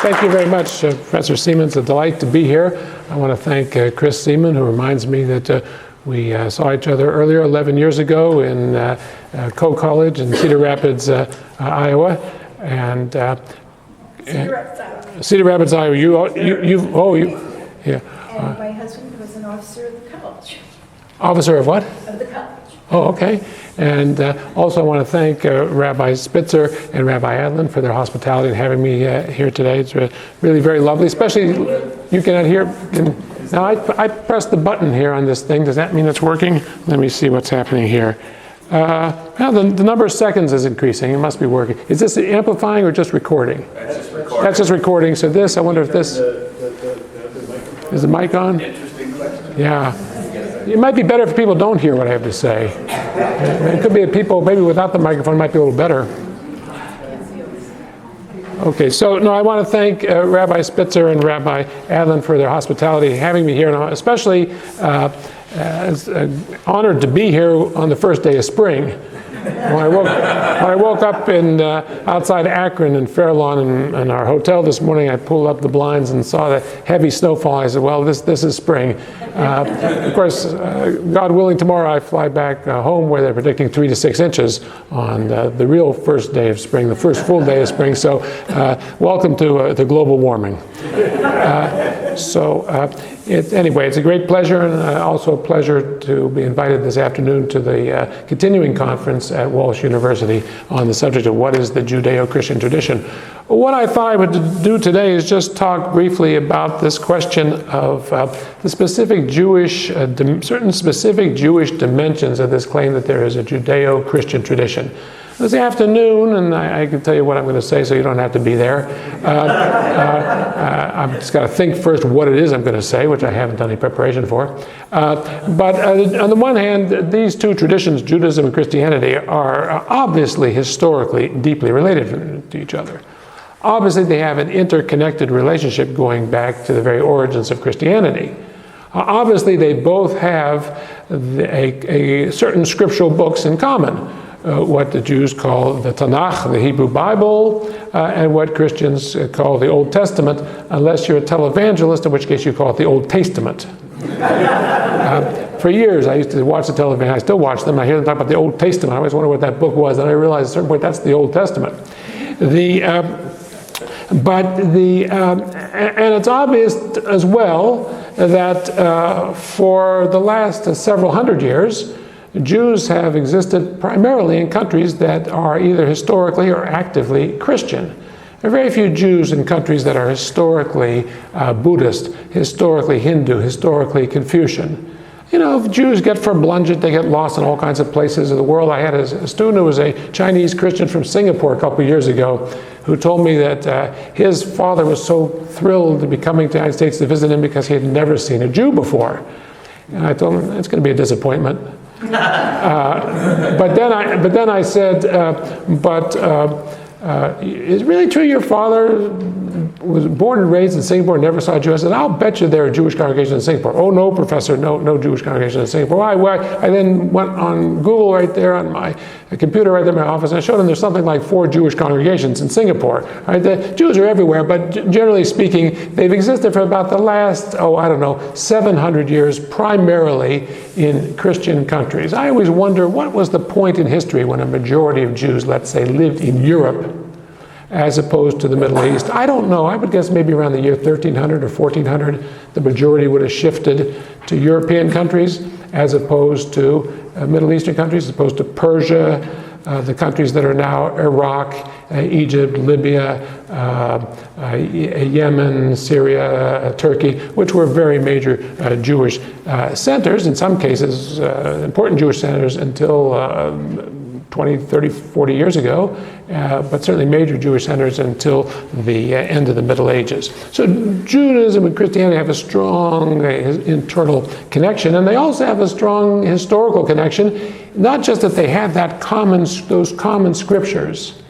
Thank you very much, Professor Seaman. It's a delight to be here. I want to thank Chris Seaman, who reminds me that we saw each other earlier, 11 years ago, in Coe College in Cedar Rapids, Iowa. And Cedar Rapids, Iowa. Yeah. And my husband was an officer of the college. Officer of what? Of the college. Oh, okay. And also I want to thank Rabbi Spitzer and Rabbi Adlin for their hospitality and having me here today. It's really very lovely, especially you cannot hear. Now I pressed the button here on this thing. Does that mean it's working? Let me see what's happening here. Well, the number of seconds is increasing. It must be working. Is this amplifying or just recording? That's just recording. That's just recording. So this, I wonder if this... Is the mic on? Interesting question. Yeah. It might be better if people don't hear what I have to say. It could be that people, maybe without the microphone, might be a little better. Okay, so no, I want to thank Rabbi Spitzer and Rabbi Adlin for their hospitality, having me here, and I'm especially honored to be here on the first day of spring. When I woke up in outside Akron in Fairlawn in our hotel this morning, I pulled up the blinds and saw the heavy snowfall. I said, well, this is spring. Of course, God willing, tomorrow I fly back home where they're predicting 3 to 6 inches on the real first day of spring, the first full day of spring. So welcome to global warming. Anyway, it's a great pleasure, and also a pleasure to be invited this afternoon to the continuing conference at Walsh University on the subject of what is the Judeo-Christian tradition. What I thought I would do today is just talk briefly about this question of the specific certain specific Jewish dimensions of this claim that there is a Judeo-Christian tradition. This afternoon, and I can tell you what I'm going to say so you don't have to be there. I've just got to think first what it is I'm going to say, which I haven't done any preparation for. But on the one hand, these two traditions, Judaism and Christianity, are obviously historically deeply related to each other. Obviously, they have an interconnected relationship going back to the very origins of Christianity. Obviously, they both have a certain scriptural books in common. What the Jews call the Tanakh, the Hebrew Bible, and what Christians call the Old Testament, unless you're a televangelist, in which case you call it the Old Testament. For years, I used to watch the television. I still watch them. I hear them talk about the Old Testament. I always wonder what that book was, and I realized at a certain point that's the Old Testament. And it's obvious as well that for the last several hundred years, Jews have existed primarily in countries that are either historically or actively Christian. There are very few Jews in countries that are historically Buddhist, historically Hindu, historically Confucian. You know, if Jews get verblunged, they get lost in all kinds of places of the world. I had a student who was a Chinese Christian from Singapore a couple of years ago who told me that his father was so thrilled to be coming to the United States to visit him because he had never seen a Jew before. And I told him, it's going to be a disappointment. But then I said, is it really true your father was born and raised in Singapore and never saw a Jew? I said, I'll bet you there are Jewish congregations in Singapore. Oh, no, professor, no Jewish congregations in Singapore. Why? I then went on Google right there on my computer right there in my office, and I showed him there's something like 4 Jewish congregations in Singapore. Right? The Jews are everywhere, but generally speaking, they've existed for about the last, 700 years, primarily in Christian countries. I always wonder, what was the point in history when a majority of Jews, let's say, lived in Europe as opposed to the Middle East? I don't know. I would guess maybe around the year 1300 or 1400, the majority would have shifted to European countries as opposed to Middle Eastern countries, as opposed to Persia, the countries that are now Iraq, Egypt, Libya, Yemen, Syria, Turkey, which were very major Jewish centers, in some cases important Jewish centers until 20, 30, 40 years ago, but certainly major Jewish centers until the end of the Middle Ages. So Judaism and Christianity have a strong internal connection, and they also have a strong historical connection, not just that they have those common scriptures,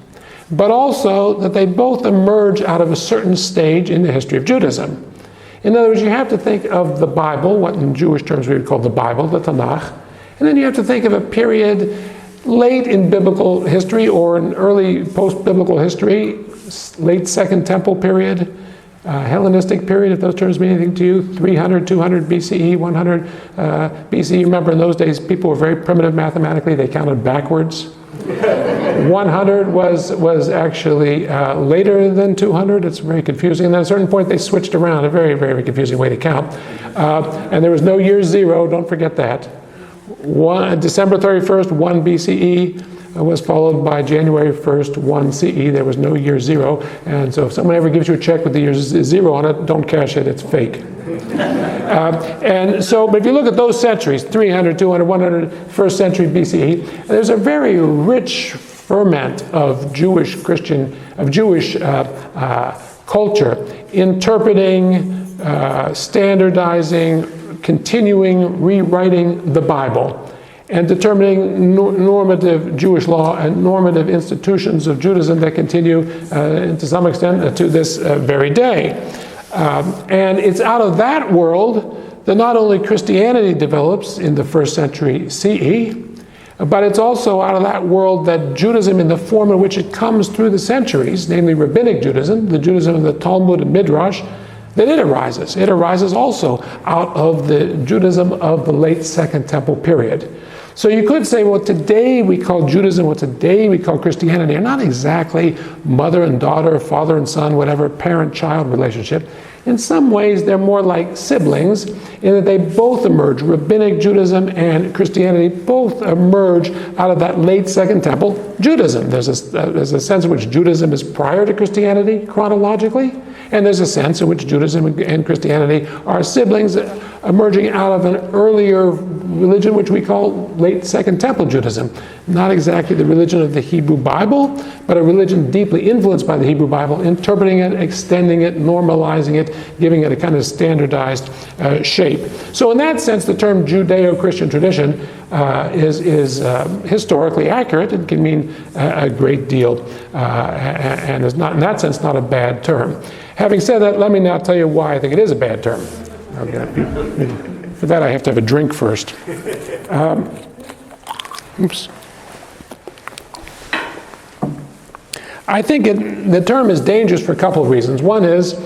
but also that they both emerge out of a certain stage in the history of Judaism. In other words, you have to think of the Bible, what in Jewish terms we would call the Bible, the Tanakh, and then you have to think of a period late in biblical history or in early post-biblical history, late Second Temple period, Hellenistic period, if those terms mean anything to you, 300, 200 BCE, 100 BCE. Remember, in those days, people were very primitive mathematically. They counted backwards. 100 was actually later than 200. It's very confusing. And at a certain point, they switched around, a very, very confusing way to count. And there was no year zero, don't forget that. December 31st, 1 BCE was followed by January 1st, 1 CE. There was no year zero. And so if someone ever gives you a check with the year zero on it, don't cash it, it's fake. And so, but if you look at those centuries, 300, 200, 100, first century BCE, there's a very rich ferment of Jewish culture, interpreting, standardizing, continuing, rewriting the Bible, and determining normative Jewish law and normative institutions of Judaism that continue, to some extent, to this very day. And it's out of that world that not only Christianity develops in the first century CE, but it's also out of that world that Judaism, in the form in which it comes through the centuries, namely Rabbinic Judaism, the Judaism of the Talmud and Midrash, that it arises. It arises also out of the Judaism of the late Second Temple period. So you could say, what today we call Judaism, what today we call Christianity, are not exactly mother and daughter, father and son, whatever, parent-child relationship. In some ways, they're more like siblings in that they both emerge. Rabbinic Judaism and Christianity both emerge out of that late Second Temple Judaism. There's a sense in which Judaism is prior to Christianity chronologically, and there's a sense in which Judaism and Christianity are siblings emerging out of an earlier religion which we call late Second Temple Judaism. Not exactly the religion of the Hebrew Bible, but a religion deeply influenced by the Hebrew Bible, interpreting it, extending it, normalizing it, giving it a kind of standardized shape. So in that sense, the term Judeo-Christian tradition is historically accurate. It can mean a great deal, and is not, in that sense, not a bad term. Having said that, let me now tell you why I think it is a bad term. For that, I have to have a drink first. Oops. I think the term is dangerous for a couple of reasons. One is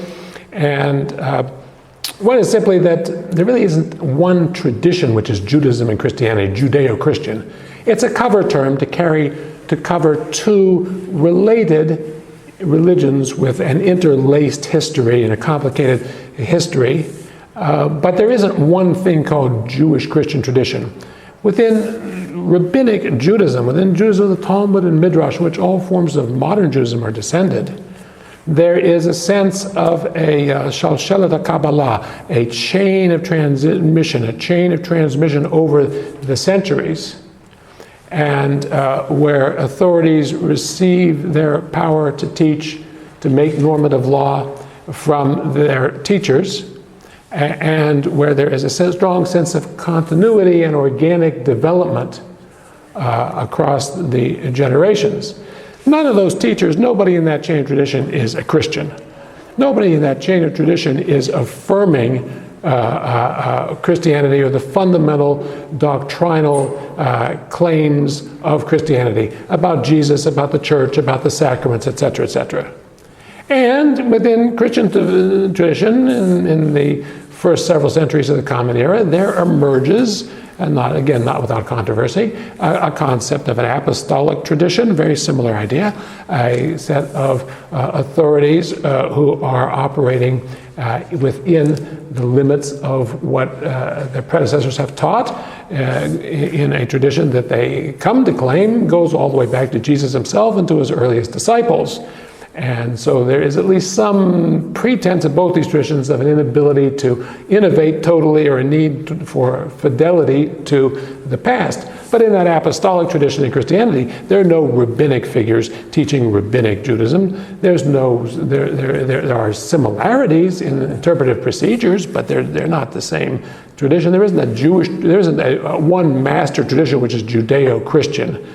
simply that there really isn't one tradition which is Judaism and Christianity, Judeo-Christian. It's a cover term to cover two related religions with an interlaced history and a complicated history. But there isn't one thing called Jewish Christian tradition. Within Rabbinic Judaism, within Judaism of the Talmud and Midrash, which all forms of modern Judaism are descended, there is a sense of a shalshelet Kabbalah, a chain of transmission over the centuries, and where authorities receive their power to teach, to make normative law from their teachers, and where there is a strong sense of continuity and organic development across the generations. None of those teachers, nobody in that chain of tradition is a Christian. Nobody in that chain of tradition is affirming Christianity or the fundamental doctrinal claims of Christianity about Jesus, about the church, about the sacraments, etc., etc. And within Christian tradition, in the first several centuries of the Common Era, there emerges, and not without controversy, a concept of an apostolic tradition, very similar idea, a set of authorities who are operating within the limits of what their predecessors have taught in a tradition that they come to claim goes all the way back to Jesus himself and to his earliest disciples. And so there is at least some pretense of both these traditions of an inability to innovate totally or a need for fidelity to the past. But in that apostolic tradition in Christianity, there are no rabbinic figures teaching rabbinic Judaism. There are similarities in interpretive procedures, but they're not the same tradition. There isn't a one master tradition which is Judeo-Christian.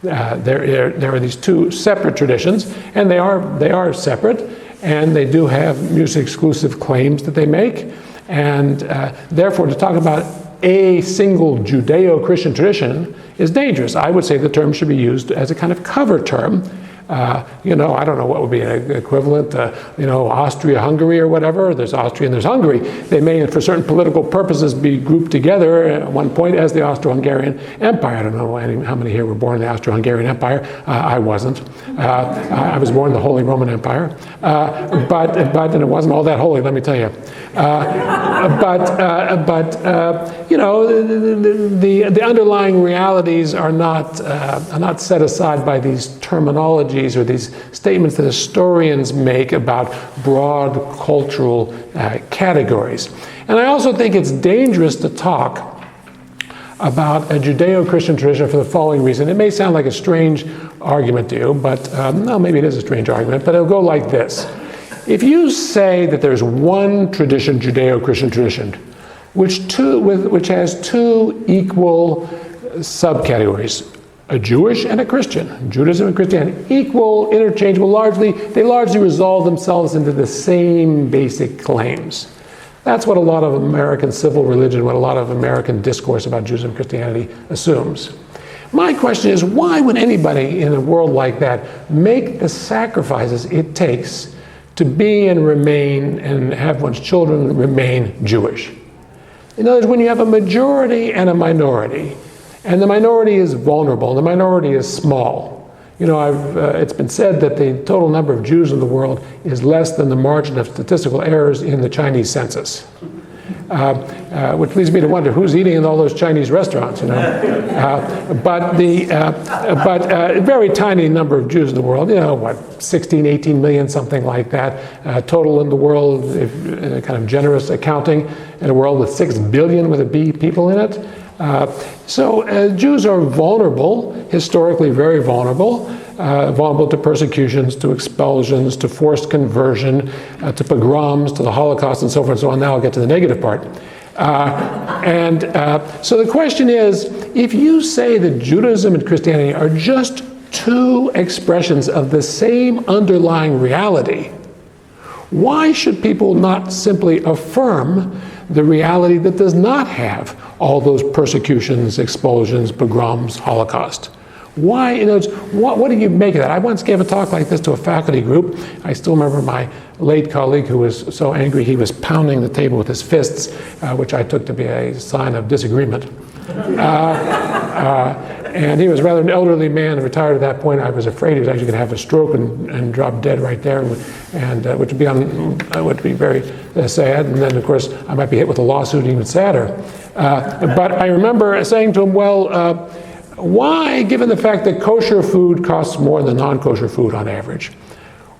There are these two separate traditions, and they are separate, and they do have mutually exclusive claims that they make, and therefore to talk about a single Judeo-Christian tradition is dangerous. I would say the term should be used as a kind of cover term. I don't know what would be an equivalent, Austria-Hungary or whatever. There's Austria and there's Hungary. They may, for certain political purposes, be grouped together at one point as the Austro-Hungarian Empire. I don't know how many here were born in the Austro-Hungarian Empire. I wasn't. I was born in the Holy Roman Empire. But it wasn't all that holy, let me tell you. The underlying realities are not set aside by these terminologies or these statements that historians make about broad cultural categories. And I also think it's dangerous to talk about a Judeo-Christian tradition for the following reason. It may sound like a strange argument to you, but maybe it is a strange argument, but it'll go like this. If you say that there's one tradition, Judeo-Christian tradition, which has two equal subcategories, a Jewish and a Christian, Judaism and Christianity, equal, interchangeable, they largely resolve themselves into the same basic claims. That's what a lot of American civil religion, what a lot of American discourse about Judaism and Christianity assumes. My question is, why would anybody in a world like that make the sacrifices it takes to be and remain and have one's children remain Jewish? In other words, when you have a majority and a minority, and the minority is vulnerable, and the minority is small. It's been said that the total number of Jews in the world is less than the margin of statistical errors in the Chinese census. Which leads me to wonder who's eating in all those Chinese restaurants, But a very tiny number of Jews in the world, 16, 18 million, something like that. Total in the world, in a kind of generous accounting, in a world with 6 billion with a B people in it. So Jews are vulnerable, historically very vulnerable to persecutions, to expulsions, to forced conversion, to pogroms, to the Holocaust, and so forth and so on. Now I'll get to the negative part. So the question is, if you say that Judaism and Christianity are just two expressions of the same underlying reality, why should people not simply affirm the reality that does not have all those persecutions, expulsions, pogroms, Holocaust? Why, what do you make of that? I once gave a talk like this to a faculty group. I still remember my late colleague who was so angry he was pounding the table with his fists, which I took to be a sign of disagreement. And he was rather an elderly man, retired at that point. I was afraid he was actually going to have a stroke and drop dead right there, and which would be very sad. And then, of course, I might be hit with a lawsuit, even sadder. But I remember saying to him, why, given the fact that kosher food costs more than non-kosher food on average,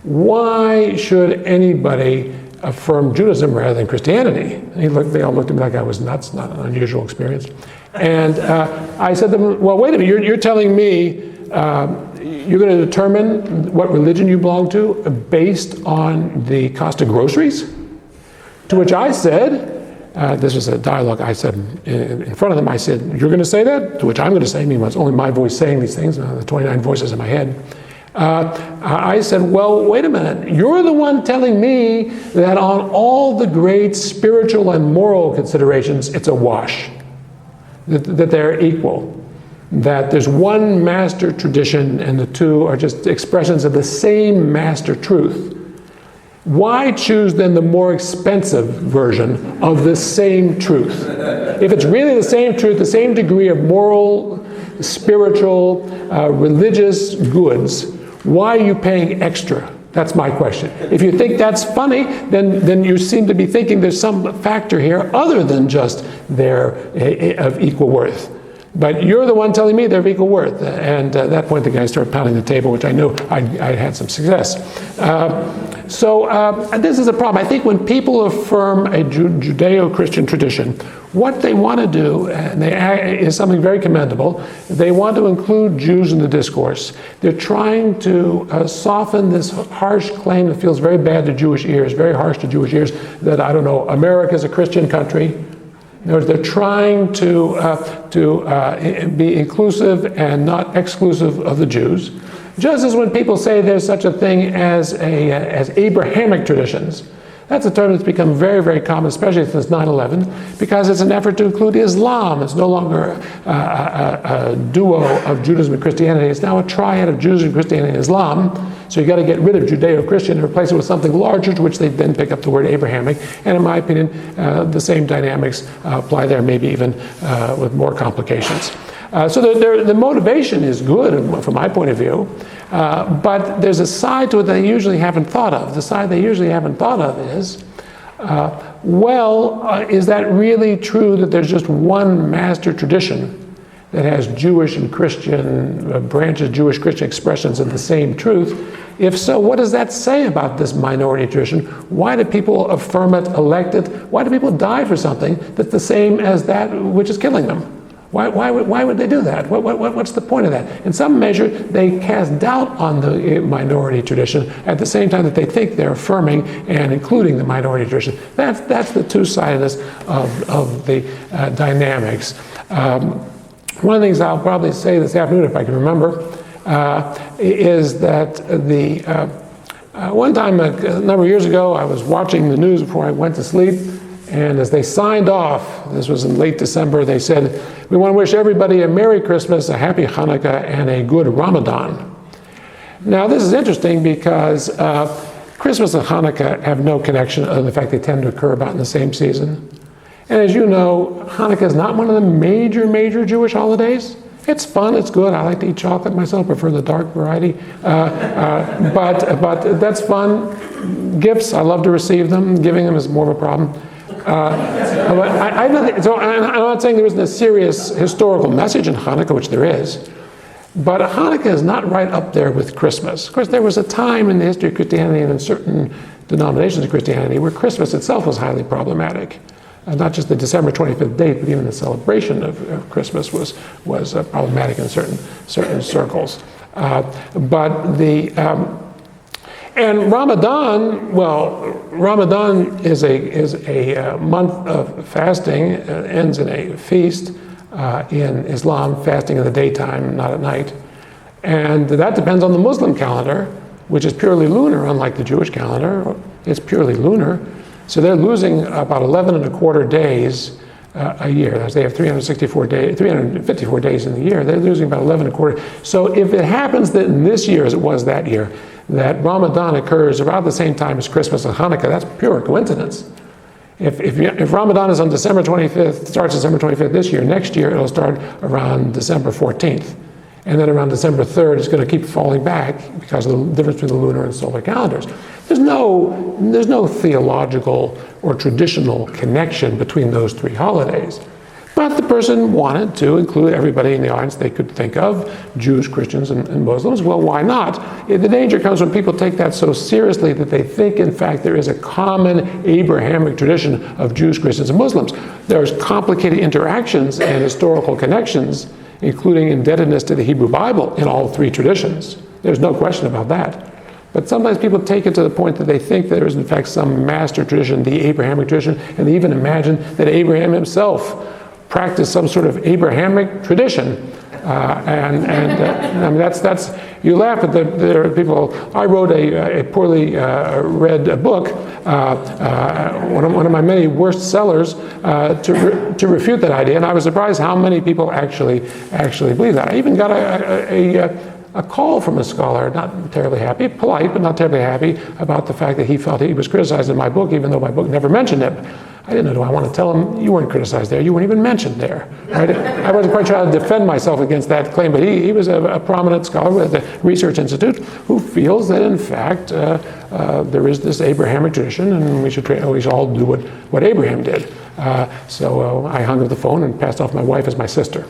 why should anybody affirm Judaism rather than Christianity? And they all looked at me like I was nuts, not an unusual experience. And I said to them, well, wait a minute, you're telling me you're going to determine what religion you belong to based on the cost of groceries? To which I said, this was a dialogue I said in front of them, I said, you're going to say that? To which I'm going to say, meanwhile, it's only my voice saying these things, the 29 voices in my head. I said, well, wait a minute. You're the one telling me that on all the great spiritual and moral considerations, it's a wash, that they're equal, that there's one master tradition and the two are just expressions of the same master truth. Why choose then the more expensive version of the same truth? If it's really the same truth, the same degree of moral, spiritual, religious goods, why are you paying extra? That's my question. If you think that's funny, then you seem to be thinking there's some factor here other than just they're of equal worth. But you're the one telling me they're of equal worth. And at that point, the guy started pounding the table, which I knew I had some success. So this is a problem. I think when people affirm a Judeo-Christian tradition, what they want to do is something very commendable. They want to include Jews in the discourse. They're trying to soften this harsh claim that feels very bad to Jewish ears, very harsh to Jewish ears, that, I don't know, America's a Christian country. In other words, they're trying to be inclusive and not exclusive of the Jews. Just as when people say there's such a thing as Abrahamic traditions, That's a term that's become very, very common, especially since 9/11, because it's an effort to include Islam. It's no longer a duo of Judaism and Christianity. It's now a triad of Judaism, Christianity, and Islam. So you've got to get rid of Judeo-Christian and replace it with something larger, to which they then pick up the word Abrahamic. And in my opinion, the same dynamics apply there, maybe even with more complications. So the motivation is good from my point of view, but there's a side to it they usually haven't thought of. The side they usually haven't thought of is, is that really true that there's just one master tradition that has Jewish and Christian branches, Jewish Christian expressions of the same truth? If so, what does that say about this minority tradition? Why do people affirm it, elect it? Why do people die for something that's the same as that which is killing them? Why would they do that? What's the point of that? In some measure, they cast doubt on the minority tradition at the same time that they think they're affirming and including the minority tradition. That's the two-sidedness of the dynamics. One of the things I'll probably say this afternoon, if I can remember, is that one time a number of years ago, I was watching the news before I went to sleep, and as they signed off, this was in late December, they said, "We want to wish everybody a Merry Christmas, a Happy Hanukkah, and a good Ramadan." Now, this is interesting because Christmas and Hanukkah have no connection other than the fact they tend to occur about in the same season. And as you know, Hanukkah is not one of the major Jewish holidays. It's fun, it's good. I like to eat chocolate myself, prefer the dark variety. But that's fun. Gifts, I love to receive them. Giving them is more of a problem. I'm not saying there isn't a serious historical message in Hanukkah, which there is. But Hanukkah is not right up there with Christmas. Of course, there was a time in the history of Christianity and in certain denominations of Christianity where Christmas itself was highly problematic. Not just the December 25th date, but even the celebration of Christmas was problematic in certain circles. And Ramadan, Ramadan is a month of fasting, ends in a feast in Islam, fasting in the daytime, not at night. And that depends on the Muslim calendar, which is purely lunar, unlike the Jewish calendar. It's purely lunar. So they're losing about 11 and a quarter days a year. They have 354 days, 354 days in the year. They're losing about 11 and a quarter. So if it happens that in this year, as it was that year, that Ramadan occurs around the same time as Christmas and Hanukkah, that's pure coincidence. If Ramadan is on December 25th, starts December 25th this year, next year it'll start around December 14th. And then around December 3rd, it's going to keep falling back because of the difference between the lunar and solar calendars. There's no theological or traditional connection between those three holidays. But the person wanted to include everybody in the audience they could think of, Jews, Christians, and Muslims. Well, why not? The danger comes when people take that so seriously that they think, in fact, there is a common Abrahamic tradition of Jews, Christians, and Muslims. There's complicated interactions and historical connections, including indebtedness to the Hebrew Bible in all three traditions. There's no question about that. But sometimes people take it to the point that they think there is in fact some master tradition, the Abrahamic tradition, and they even imagine that Abraham himself practiced some sort of Abrahamic tradition. I mean, that's you laugh at there are people. I wrote a poorly read book, one of my many worst sellers, to refute that idea, and I was surprised how many people actually believe that. I even got a call from a scholar, not terribly happy, polite, but not terribly happy, about the fact that he felt he was criticized in my book, even though my book never mentioned him. I didn't know, do I want to tell him, you weren't criticized there, you weren't even mentioned there. Right? I wasn't quite trying to defend myself against that claim, but he was a prominent scholar at the Research Institute who feels that, in fact, there is this Abrahamic tradition, and we should all do what Abraham did. So I hung up the phone and passed off my wife as my sister.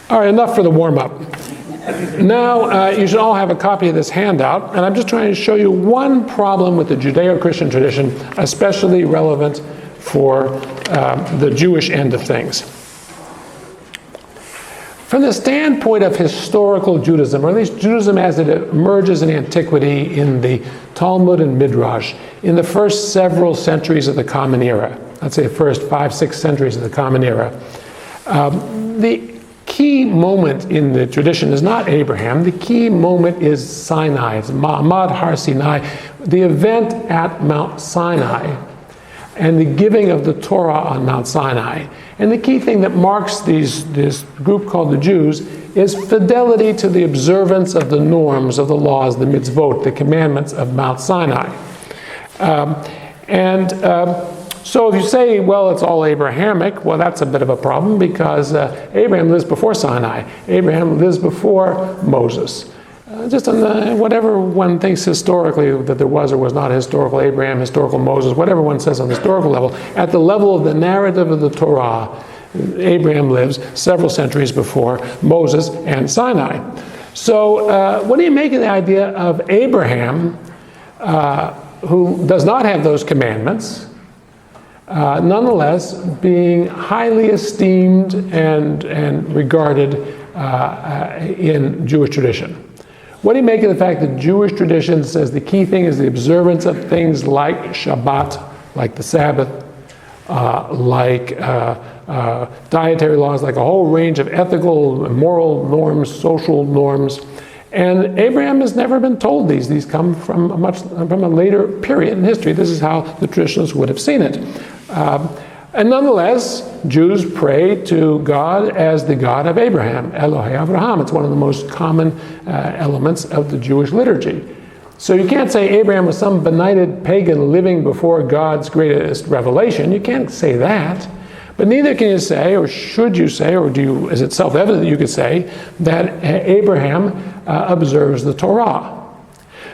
All right, enough for the warm-up. Now, you should all have a copy of this handout, and I'm just trying to show you one problem with the Judeo-Christian tradition, especially relevant for the Jewish end of things. From the standpoint of historical Judaism, or at least Judaism as it emerges in antiquity in the Talmud and Midrash, in the first several centuries of the Common Era, let's say the first 5-6 centuries of the Common Era, the key moment in the tradition is not Abraham. The key moment is Sinai. It's Ma'amad Har Sinai, the event at Mount Sinai, and the giving of the Torah on Mount Sinai. And the key thing that marks this group called the Jews is fidelity to the observance of the norms, of the laws, the mitzvot, the commandments of Mount Sinai. So if you say, well, it's all Abrahamic, well, that's a bit of a problem, because Abraham lives before Sinai. Abraham lives before Moses. Just on whatever one thinks historically that there was or was not a historical Abraham, historical Moses, whatever one says on the historical level, at the level of the narrative of the Torah, Abraham lives several centuries before Moses and Sinai. So what do you make of the idea of Abraham, who does not have those commandments, nonetheless being highly esteemed and regarded in Jewish tradition? What do you make of the fact that Jewish tradition says the key thing is the observance of things like Shabbat, like the Sabbath, like dietary laws, like a whole range of ethical and moral norms, social norms? And Abraham has never been told these. These come from a later period in history. This is how the traditionalists would have seen it. And nonetheless, Jews pray to God as the God of Abraham, Elohei Avraham. It's one of the most common elements of the Jewish liturgy. So you can't say Abraham was some benighted pagan living before God's greatest revelation. You can't say that. But neither can you say, or should you say, or is it self-evident that you could say, that Abraham observes the Torah?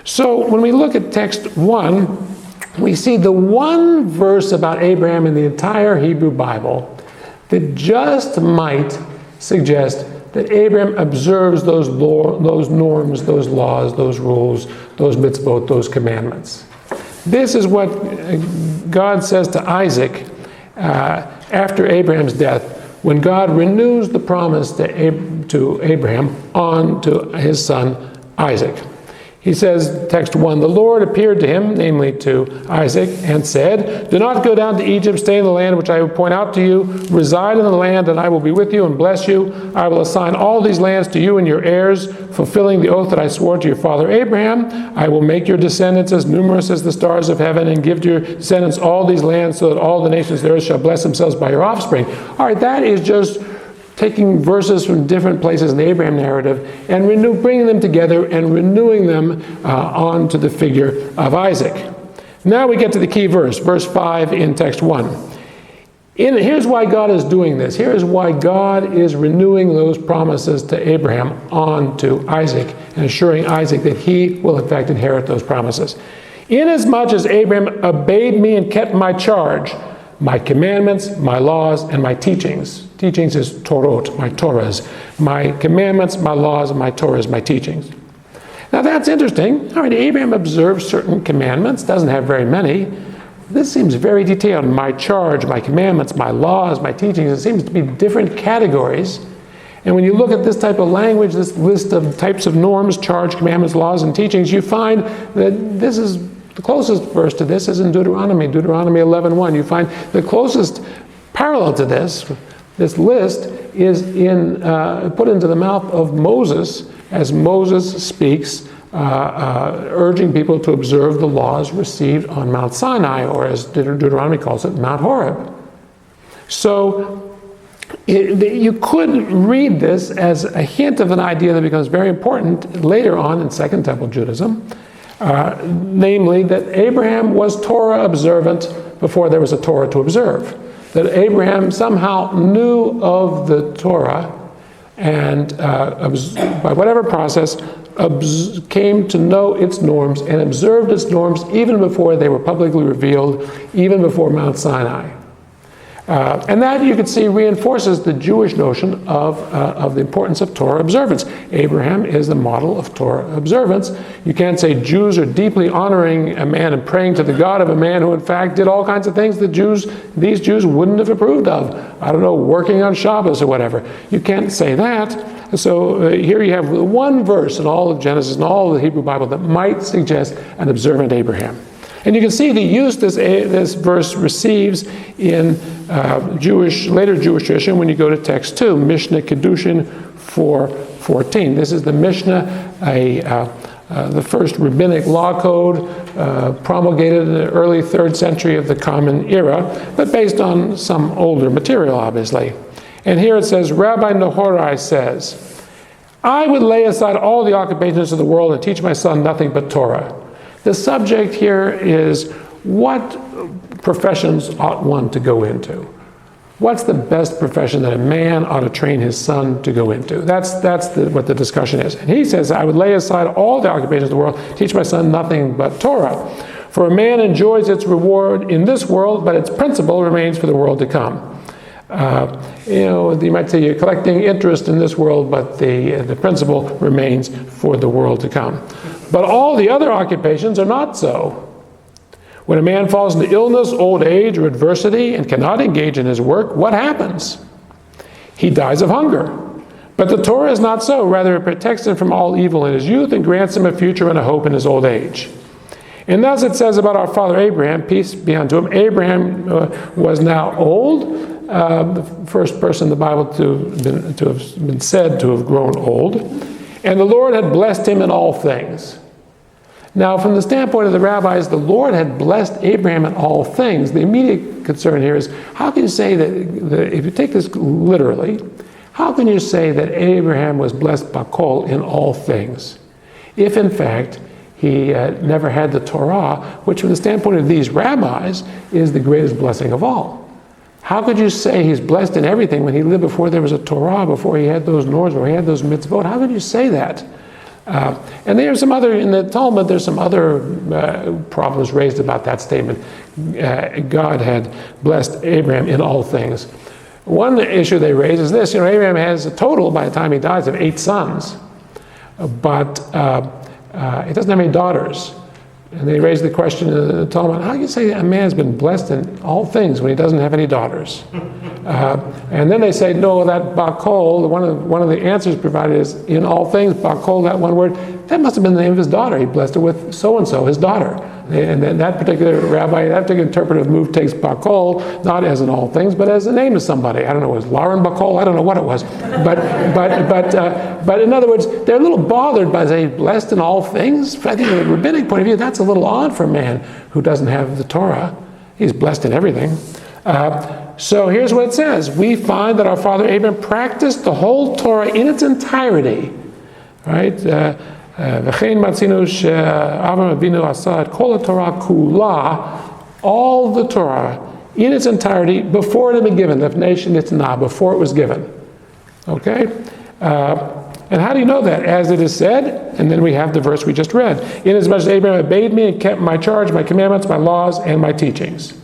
So when we look at text 1, we see the one verse about Abraham in the entire Hebrew Bible that just might suggest that Abraham observes those norms, those laws, those rules, those mitzvot, those commandments. This is what God says to Isaac after Abraham's death, when God renews the promise to Abraham on to his son Isaac. He says, text 1, the Lord appeared to him, namely to Isaac, and said, do not go down to Egypt, stay in the land which I will point out to you. Reside in the land, and I will be with you and bless you. I will assign all these lands to you and your heirs, fulfilling the oath that I swore to your father Abraham. I will make your descendants as numerous as the stars of heaven, and give to your descendants all these lands, so that all the nations there shall bless themselves by your offspring. All right, that is just taking verses from different places in the Abraham narrative and bringing them together and renewing them onto the figure of Isaac. Now we get to the key verse, verse 5 in text 1. Here's why God is doing this. Here is why God is renewing those promises to Abraham on to Isaac and assuring Isaac that he will in fact inherit those promises. Inasmuch as Abraham obeyed me and kept my charge, my commandments, my laws, and my teachings. Teachings is Torot, my Torahs. My commandments, my laws, and my Torahs, my teachings. Now that's interesting. All right, Abraham observes certain commandments, doesn't have very many. This seems very detailed. My charge, my commandments, my laws, my teachings, it seems to be different categories. And when you look at this type of language, this list of types of norms, charge, commandments, laws, and teachings, you find that this is the closest verse to this is in Deuteronomy 11:1. You find the closest parallel to this list is put into the mouth of Moses as Moses speaks, urging people to observe the laws received on Mount Sinai, or as Deuteronomy calls it, Mount Horeb. So you could read this as a hint of an idea that becomes very important later on in Second Temple Judaism. Namely, that Abraham was Torah observant before there was a Torah to observe. That Abraham somehow knew of the Torah and by whatever process came to know its norms and observed its norms even before they were publicly revealed, even before Mount Sinai. And that, you could see, reinforces the Jewish notion of the importance of Torah observance. Abraham is the model of Torah observance. You can't say Jews are deeply honoring a man and praying to the God of a man who in fact did all kinds of things that these Jews wouldn't have approved of. I don't know, working on Shabbos or whatever. You can't say that. So here you have one verse in all of Genesis and all of the Hebrew Bible that might suggest an observant Abraham. And you can see the use this verse receives in later Jewish tradition when you go to text 2, Mishnah Kedushin 4:14. This is the Mishnah, the first rabbinic law code promulgated in the early 3rd century of the Common Era, but based on some older material, obviously. And here it says, Rabbi Nehorai says, I would lay aside all the occupations of the world and teach my son nothing but Torah. The subject here is, what professions ought one to go into? What's the best profession that a man ought to train his son to go into? That's what the discussion is. And he says, I would lay aside all the occupations of the world, teach my son nothing but Torah. For a man enjoys its reward in this world, but its principle remains for the world to come. You might say you're collecting interest in this world, but the principle remains for the world to come. But all the other occupations are not so. When a man falls into illness, old age, or adversity and cannot engage in his work, what happens? He dies of hunger. But the Torah is not so. Rather, it protects him from all evil in his youth and grants him a future and a hope in his old age. And thus it says about our father Abraham, peace be unto him, Abraham was now old, the first person in the Bible to have been said to have grown old, and the Lord had blessed him in all things. Now, from the standpoint of the rabbis, the Lord had blessed Abraham in all things. The immediate concern here is, how can you say that, if you take this literally, how can you say that Abraham was blessed bakol in all things, if in fact he never had the Torah, which from the standpoint of these rabbis is the greatest blessing of all? How could you say he's blessed in everything when he lived before there was a Torah, before he had those norms, before he had those mitzvot? How could you say that? And there's some other, in the Talmud, there's some other problems raised about that statement. God had blessed Abraham in all things. One issue they raise is this: Abraham has a total, by the time he dies, of 8 sons, but he doesn't have any daughters. And they raise the question in the Talmud, how can you say a man has been blessed in all things when he doesn't have any daughters? And then they say, no, that bakol, one of the answers provided is, in all things, bakol, that one word, that must have been the name of his daughter. He blessed her with so-and-so, his daughter. And then that particular rabbi, that particular interpretive move takes bakol, not as in all things, but as the name of somebody. I don't know, was Lauren Bakol? I don't know what it was. But in other words, they're a little bothered by saying blessed in all things. I think from a rabbinic point of view, that's a little odd for a man who doesn't have the Torah. He's blessed in everything. So here's what it says. We find that our father Abraham practiced the whole Torah in its entirety. Right? V'chein matzinu she'Avram Avinu asa et kol haTorah kula, all the Torah in its entirety before it had been given, lefnei shenitzna, before it was given. Okay? And how do you know that? As it is said, and then we have the verse we just read. Inasmuch as Abraham obeyed me and kept my charge, my commandments, my laws, and my teachings.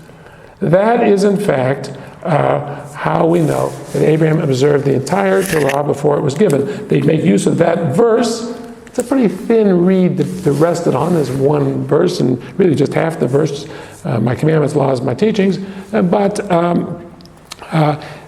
That is, in fact, how we know that Abraham observed the entire Torah before it was given. They make use of that verse. It's a pretty thin reed to rest it on. There's one verse, and really just half the verse, my commandments, laws, my teachings. But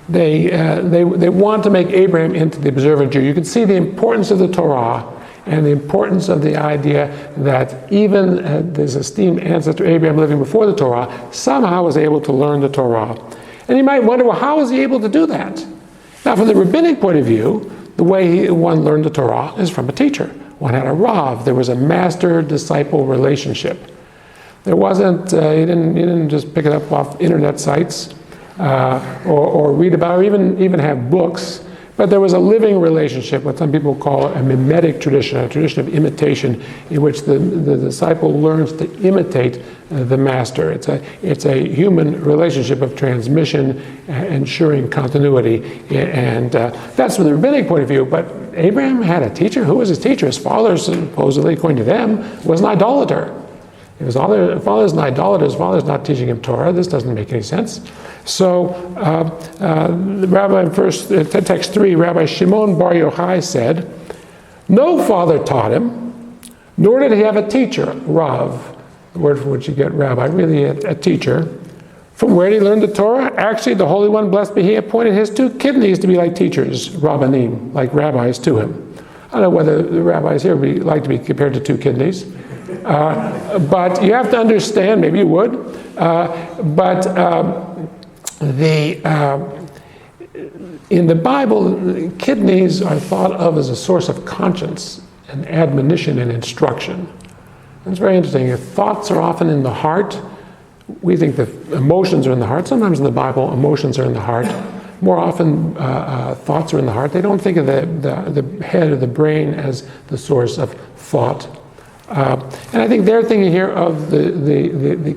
they want to make Abraham into the observant Jew. You can see the importance of the Torah and the importance of the idea that even this esteemed ancestor Abraham living before the Torah somehow was able to learn the Torah. And you might wonder, well, how was he able to do that? Now, from the rabbinic point of view, the way one learned the Torah is from a teacher. One had a Rav. There was a master-disciple relationship. There wasn't, you didn't just pick it up off internet sites or read about, or even have books. But there was a living relationship, what some people call a mimetic tradition, a tradition of imitation, in which the disciple learns to imitate the master. It's a human relationship of transmission, ensuring continuity, and that's from the rabbinic point of view. But Abraham had a teacher. Who was his teacher? His father, supposedly, according to them, was an idolater. If his father's an idolater, his father's not teaching him Torah. This doesn't make any sense. So, the rabbi in text 3, Rabbi Shimon Bar Yochai said, no father taught him, nor did he have a teacher, Rav, the word from which you get rabbi, really a teacher. From where did he learn the Torah? Actually, the Holy One, blessed be he, appointed his 2 kidneys to be like teachers, rabbanim, like rabbis to him. I don't know whether the rabbis here would like to be compared to 2 kidneys. But you have to understand, maybe you would, in the Bible, kidneys are thought of as a source of conscience and admonition and instruction. It's very interesting. If thoughts are often in the heart, we think that emotions are in the heart. Sometimes in the Bible, emotions are in the heart. More often, thoughts are in the heart. They don't think of the head or the brain as the source of thought. And I think they're thinking here of the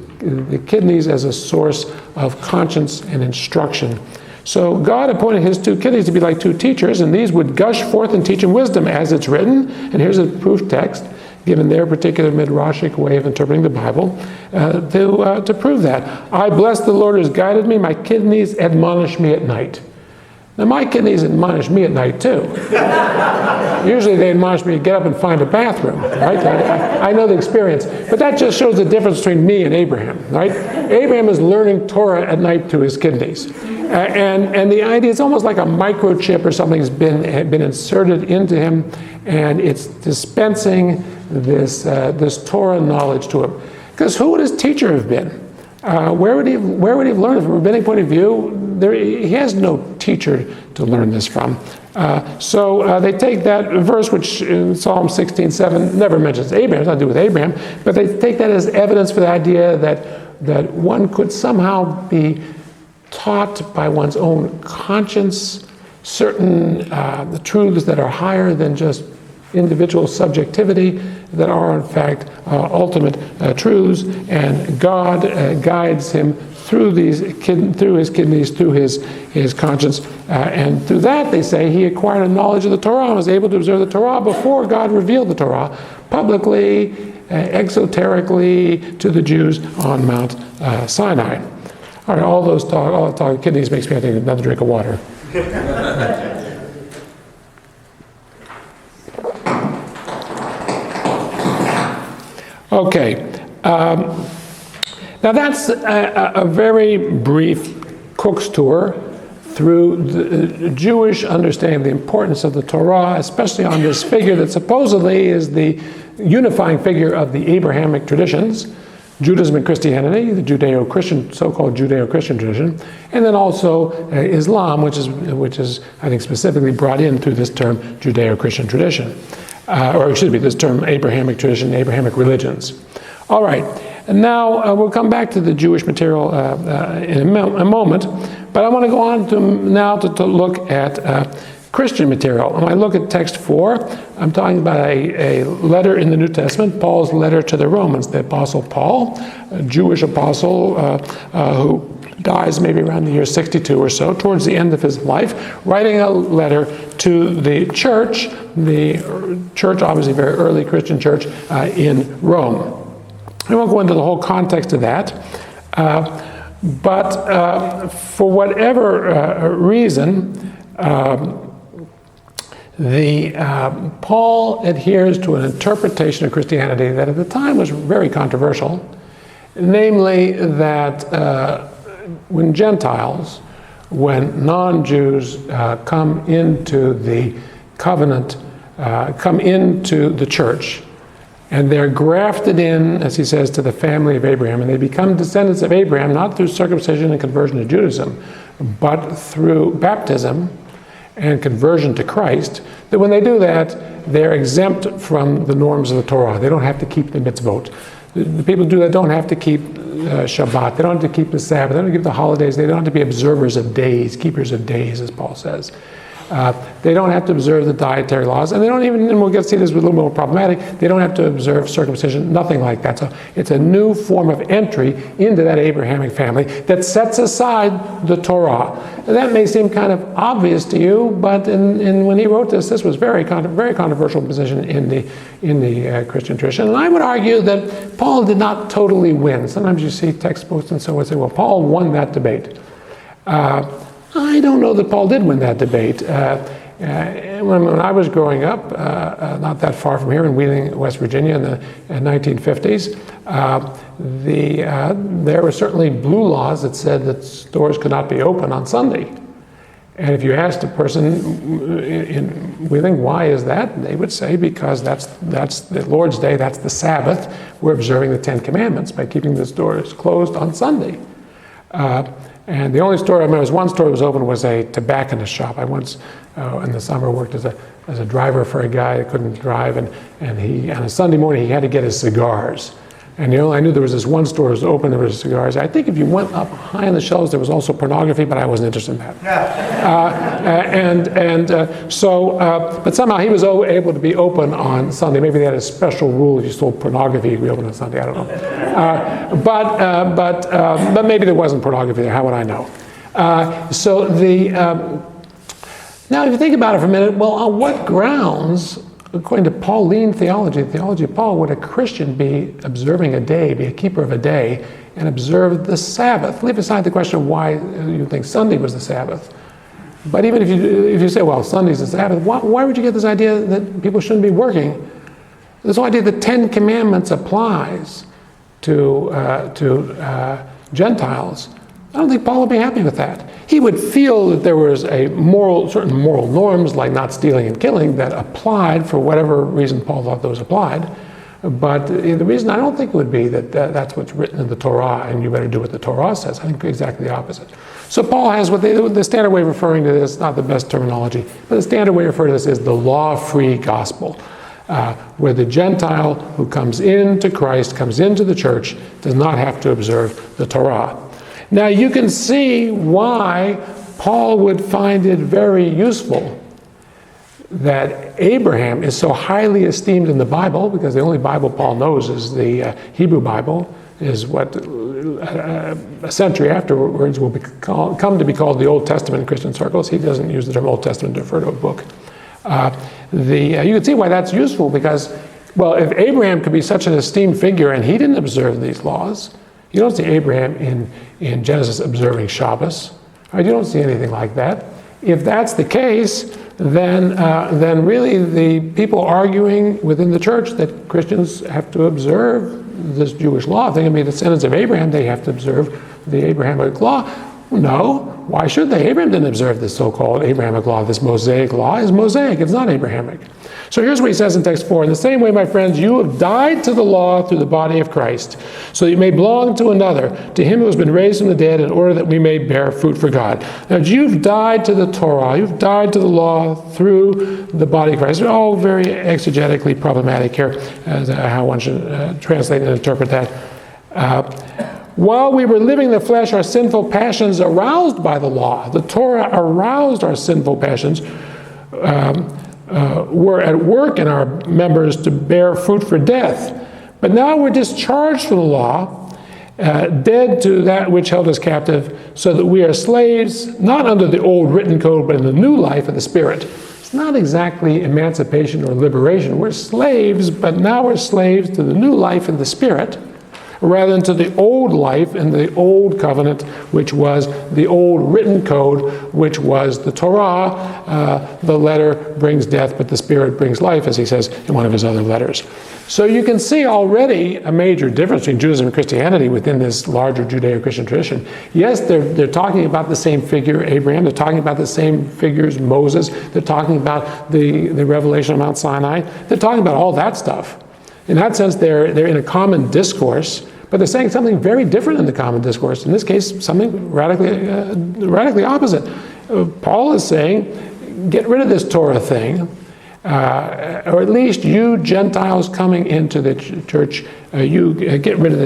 kidneys as a source of conscience and instruction. So God appointed his two kidneys to be like two teachers, and these would gush forth and teach in wisdom, as it's written. And here's a proof text, given their particular midrashic way of interpreting the Bible, to prove that. I bless the Lord who has guided me. My kidneys admonish me at night. Now, my kidneys admonish me at night, too. Usually they admonish me to get up and find a bathroom, right? I know the experience. But that just shows the difference between me and Abraham, right? Abraham is learning Torah at night to his kidneys. And the idea, it's almost like a microchip or something has been inserted into him, and it's dispensing this Torah knowledge to him. Because who would his teacher have been? Where would he have learned? From a rabbinic point of view, he has no teacher to learn this from. So they take that verse, which in Psalm 16:7 never mentions Abraham, it's not to do with Abraham, but they take that as evidence for the idea that one could somehow be taught by one's own conscience certain truths that are higher than just individual subjectivity, that are in fact ultimate truths, and God guides him through his kidneys, through his conscience, and through that, they say, he acquired a knowledge of the Torah and was able to observe the Torah before God revealed the Torah publicly, exoterically to the Jews on Mount Sinai. All right, all the talk of kidneys makes me think of another drink of water. Okay, now that's a very brief Cook's tour through the Jewish understanding of the importance of the Torah, especially on this figure that supposedly is the unifying figure of the Abrahamic traditions, Judaism and Christianity, the Judeo-Christian, so-called Judeo-Christian tradition, and then also Islam, which is, I think, specifically brought in through this term Judeo-Christian tradition. This term Abrahamic tradition, Abrahamic religions. All right, and now we'll come back to the Jewish material in a moment, but I want to go on to look at Christian material. When I look at text 4, I'm talking about a letter in the New Testament, Paul's letter to the Romans. The Apostle Paul, a Jewish apostle who dies maybe around the year 62 or so, towards the end of his life, writing a letter to the church obviously very early Christian church in Rome. I won't go into the whole context of that, but for whatever reason, Paul adheres to an interpretation of Christianity that at the time was very controversial, namely that when Gentiles, when non-Jews come into the covenant, come into the church, and they're grafted in, as he says, to the family of Abraham, and they become descendants of Abraham, not through circumcision and conversion to Judaism, but through baptism and conversion to Christ, that when they do that, they're exempt from the norms of the Torah. They don't have to keep the mitzvot. The people who do that don't have to keep Shabbat. They don't have to keep the Sabbath. They don't have to keep the holidays. They don't have to be observers of days, keepers of days, as Paul says. They don't have to observe the dietary laws, and they don't even, and we'll get to see this with a little more problematic, they don't have to observe circumcision, nothing like that. So it's a new form of entry into that Abrahamic family that sets aside the Torah. And that may seem kind of obvious to you, but when he wrote this was very controversial position in the Christian tradition. And I would argue that Paul did not totally win. Sometimes you see text posts and so on say, well, Paul won that debate. I don't know that Paul did win that debate. When I was growing up, not that far from here in Wheeling, West Virginia in the 1950s, there were certainly blue laws that said that stores could not be open on Sunday. And if you asked a person in Wheeling, why is that? They would say, because that's the Lord's Day, that's the Sabbath. We're observing the Ten Commandments by keeping the stores closed on Sunday. And the only store, I remember, was one store that was open was a tobacconist shop. I once, in the summer, worked as a driver for a guy that couldn't drive, and he, on a Sunday morning, he had to get his cigars. And I knew there was this one store that was open, there was cigars. I think if you went up high on the shelves, there was also pornography, but I wasn't interested in that. But somehow he was able to be open on Sunday. Maybe they had a special rule: if you sold pornography, you could be open on Sunday. I don't know. But maybe there wasn't pornography there. How would I know? Now, if you think about it for a minute, well, on what grounds, according to Pauline theology, the theology of Paul, would a Christian be observing a day, be a keeper of a day, and observe the Sabbath? Leave aside the question of why you think Sunday was the Sabbath. But even if you say, well, Sunday's the Sabbath, why would you get this idea that people shouldn't be working? This whole idea that the Ten Commandments applies to Gentiles. I don't think Paul would be happy with that. He would feel that there was certain moral norms, like not stealing and killing, that applied for whatever reason Paul thought those applied. But the reason I don't think it would be that that's what's written in the Torah, and you better do what the Torah says. I think exactly the opposite. So Paul has the standard way of referring to this, not the best terminology, but the standard way of referring to this is the law-free gospel, where the Gentile who comes into Christ, comes into the church, does not have to observe the Torah. Now you can see why Paul would find it very useful that Abraham is so highly esteemed in the Bible, because the only Bible Paul knows is the Hebrew Bible, is what a century afterwards will come to be called the Old Testament in Christian circles. He doesn't use the term Old Testament to refer to a book. You can see why that's useful, because, well, if Abraham could be such an esteemed figure and he didn't observe these laws, you don't see Abraham in Genesis observing Shabbos. Right? You don't see anything like that. If that's the case, then really the people arguing within the church that Christians have to observe this Jewish law, if they're going to be descendants of Abraham, they have to observe the Abrahamic law. No. Why should they? Abraham didn't observe this so-called Abrahamic law. This Mosaic law is Mosaic. It's not Abrahamic. So here's what he says in text 4. In the same way, my friends, you have died to the law through the body of Christ, so that you may belong to another, to him who has been raised from the dead, in order that we may bear fruit for God. Now, you've died to the Torah. You've died to the law through the body of Christ. They're all very exegetically problematic here, as how one should translate and interpret that. While we were living in the flesh, our sinful passions aroused by the law, the Torah aroused our sinful passions, were at work in our members to bear fruit for death. But now we're discharged from the law, dead to that which held us captive, so that we are slaves, not under the old written code, but in the new life of the Spirit. It's not exactly emancipation or liberation. We're slaves, but now we're slaves to the new life in the Spirit, rather than to the old life and the old covenant, which was the old written code, which was the Torah. The letter brings death, but the Spirit brings life, as he says in one of his other letters. So you can see already a major difference between Judaism and Christianity within this larger Judeo-Christian tradition. Yes, they're talking about the same figure, Abraham. They're talking about the same figures, Moses. They're talking about the revelation of Mount Sinai. They're talking about all that stuff. In that sense, they're in a common discourse, but they're saying something very different in the common discourse. In this case, something radically opposite. Paul is saying, get rid of this Torah thing, or at least you Gentiles coming into the church, you get rid of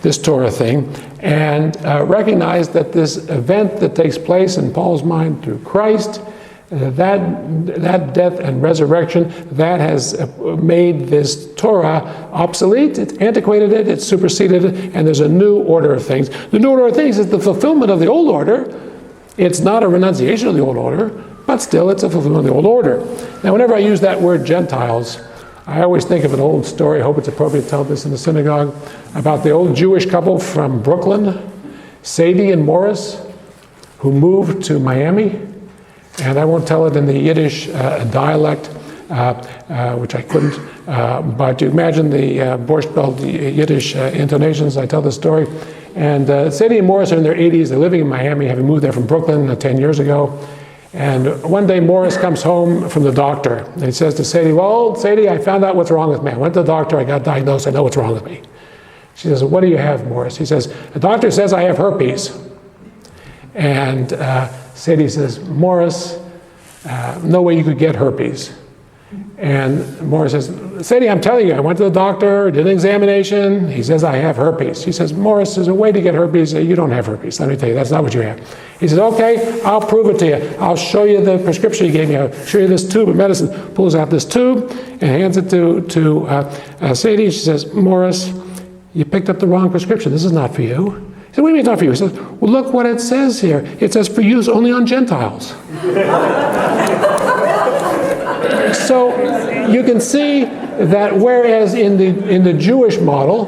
this Torah thing, and recognize that this event that takes place in Paul's mind through Christ, that death and resurrection, that has made this Torah obsolete. It's antiquated it, it's superseded it, and there's a new order of things. The new order of things is the fulfillment of the old order. It's not a renunciation of the old order, but still it's a fulfillment of the old order. Now, whenever I use that word Gentiles, I always think of an old story, I hope it's appropriate to tell this in the synagogue, about the old Jewish couple from Brooklyn, Sadie and Morris, who moved to Miami. And I won't tell it in the Yiddish dialect, which I couldn't, but you imagine the Borscht Belt Yiddish intonations. I tell the story. And Sadie and Morris are in their 80s. They're living in Miami, having moved there from Brooklyn 10 years ago. And one day Morris comes home from the doctor, and he says to Sadie, well, Sadie, I found out what's wrong with me. I went to the doctor, I got diagnosed, I know what's wrong with me. She says, what do you have, Morris? He says, the doctor says I have herpes. And Sadie says, Morris, no way you could get herpes. And Morris says, Sadie, I'm telling you, I went to the doctor, did an examination, he says I have herpes. She says, Morris, there's a way to get herpes. You don't have herpes. Let me tell you, that's not what you have. He says, okay, I'll prove it to you. I'll show you the prescription he gave me. I'll show you this tube of medicine. Pulls out this tube and hands it to Sadie. She says, Morris, you picked up the wrong prescription. This is not for you. He said, what do you mean it's not for you? He says, well, look what it says here. It says for use only on Gentiles. So you can see that whereas in the Jewish model,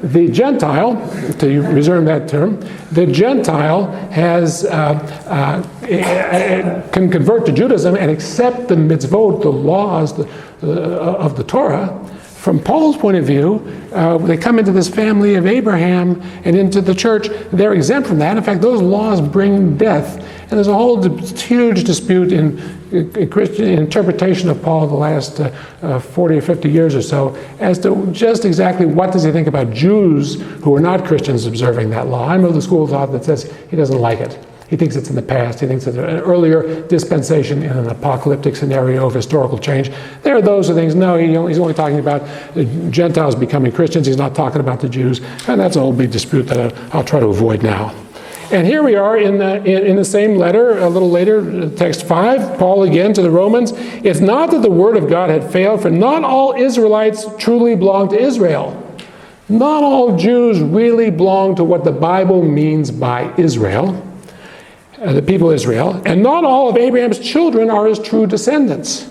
the Gentile, to reserve that term, the Gentile can convert to Judaism and accept the mitzvot, the laws of the Torah. From Paul's point of view, they come into this family of Abraham and into the church, they're exempt from that. In fact, those laws bring death. And there's a whole huge dispute in Christian interpretation of Paul the last 40 or 50 years or so as to just exactly what does he think about Jews who are not Christians observing that law. I'm of the school of thought that says he doesn't like it. He thinks it's in the past. He thinks it's an earlier dispensation in an apocalyptic scenario of historical change. There are those who think, no, he's only talking about the Gentiles becoming Christians. He's not talking about the Jews. And that's a whole big dispute that I'll try to avoid now. And here we are in the same letter, a little later, text 5, Paul again to the Romans. It's not that the word of God had failed, for not all Israelites truly belong to Israel. Not all Jews really belong to what the Bible means by Israel. The people of Israel, and not all of Abraham's children are his true descendants.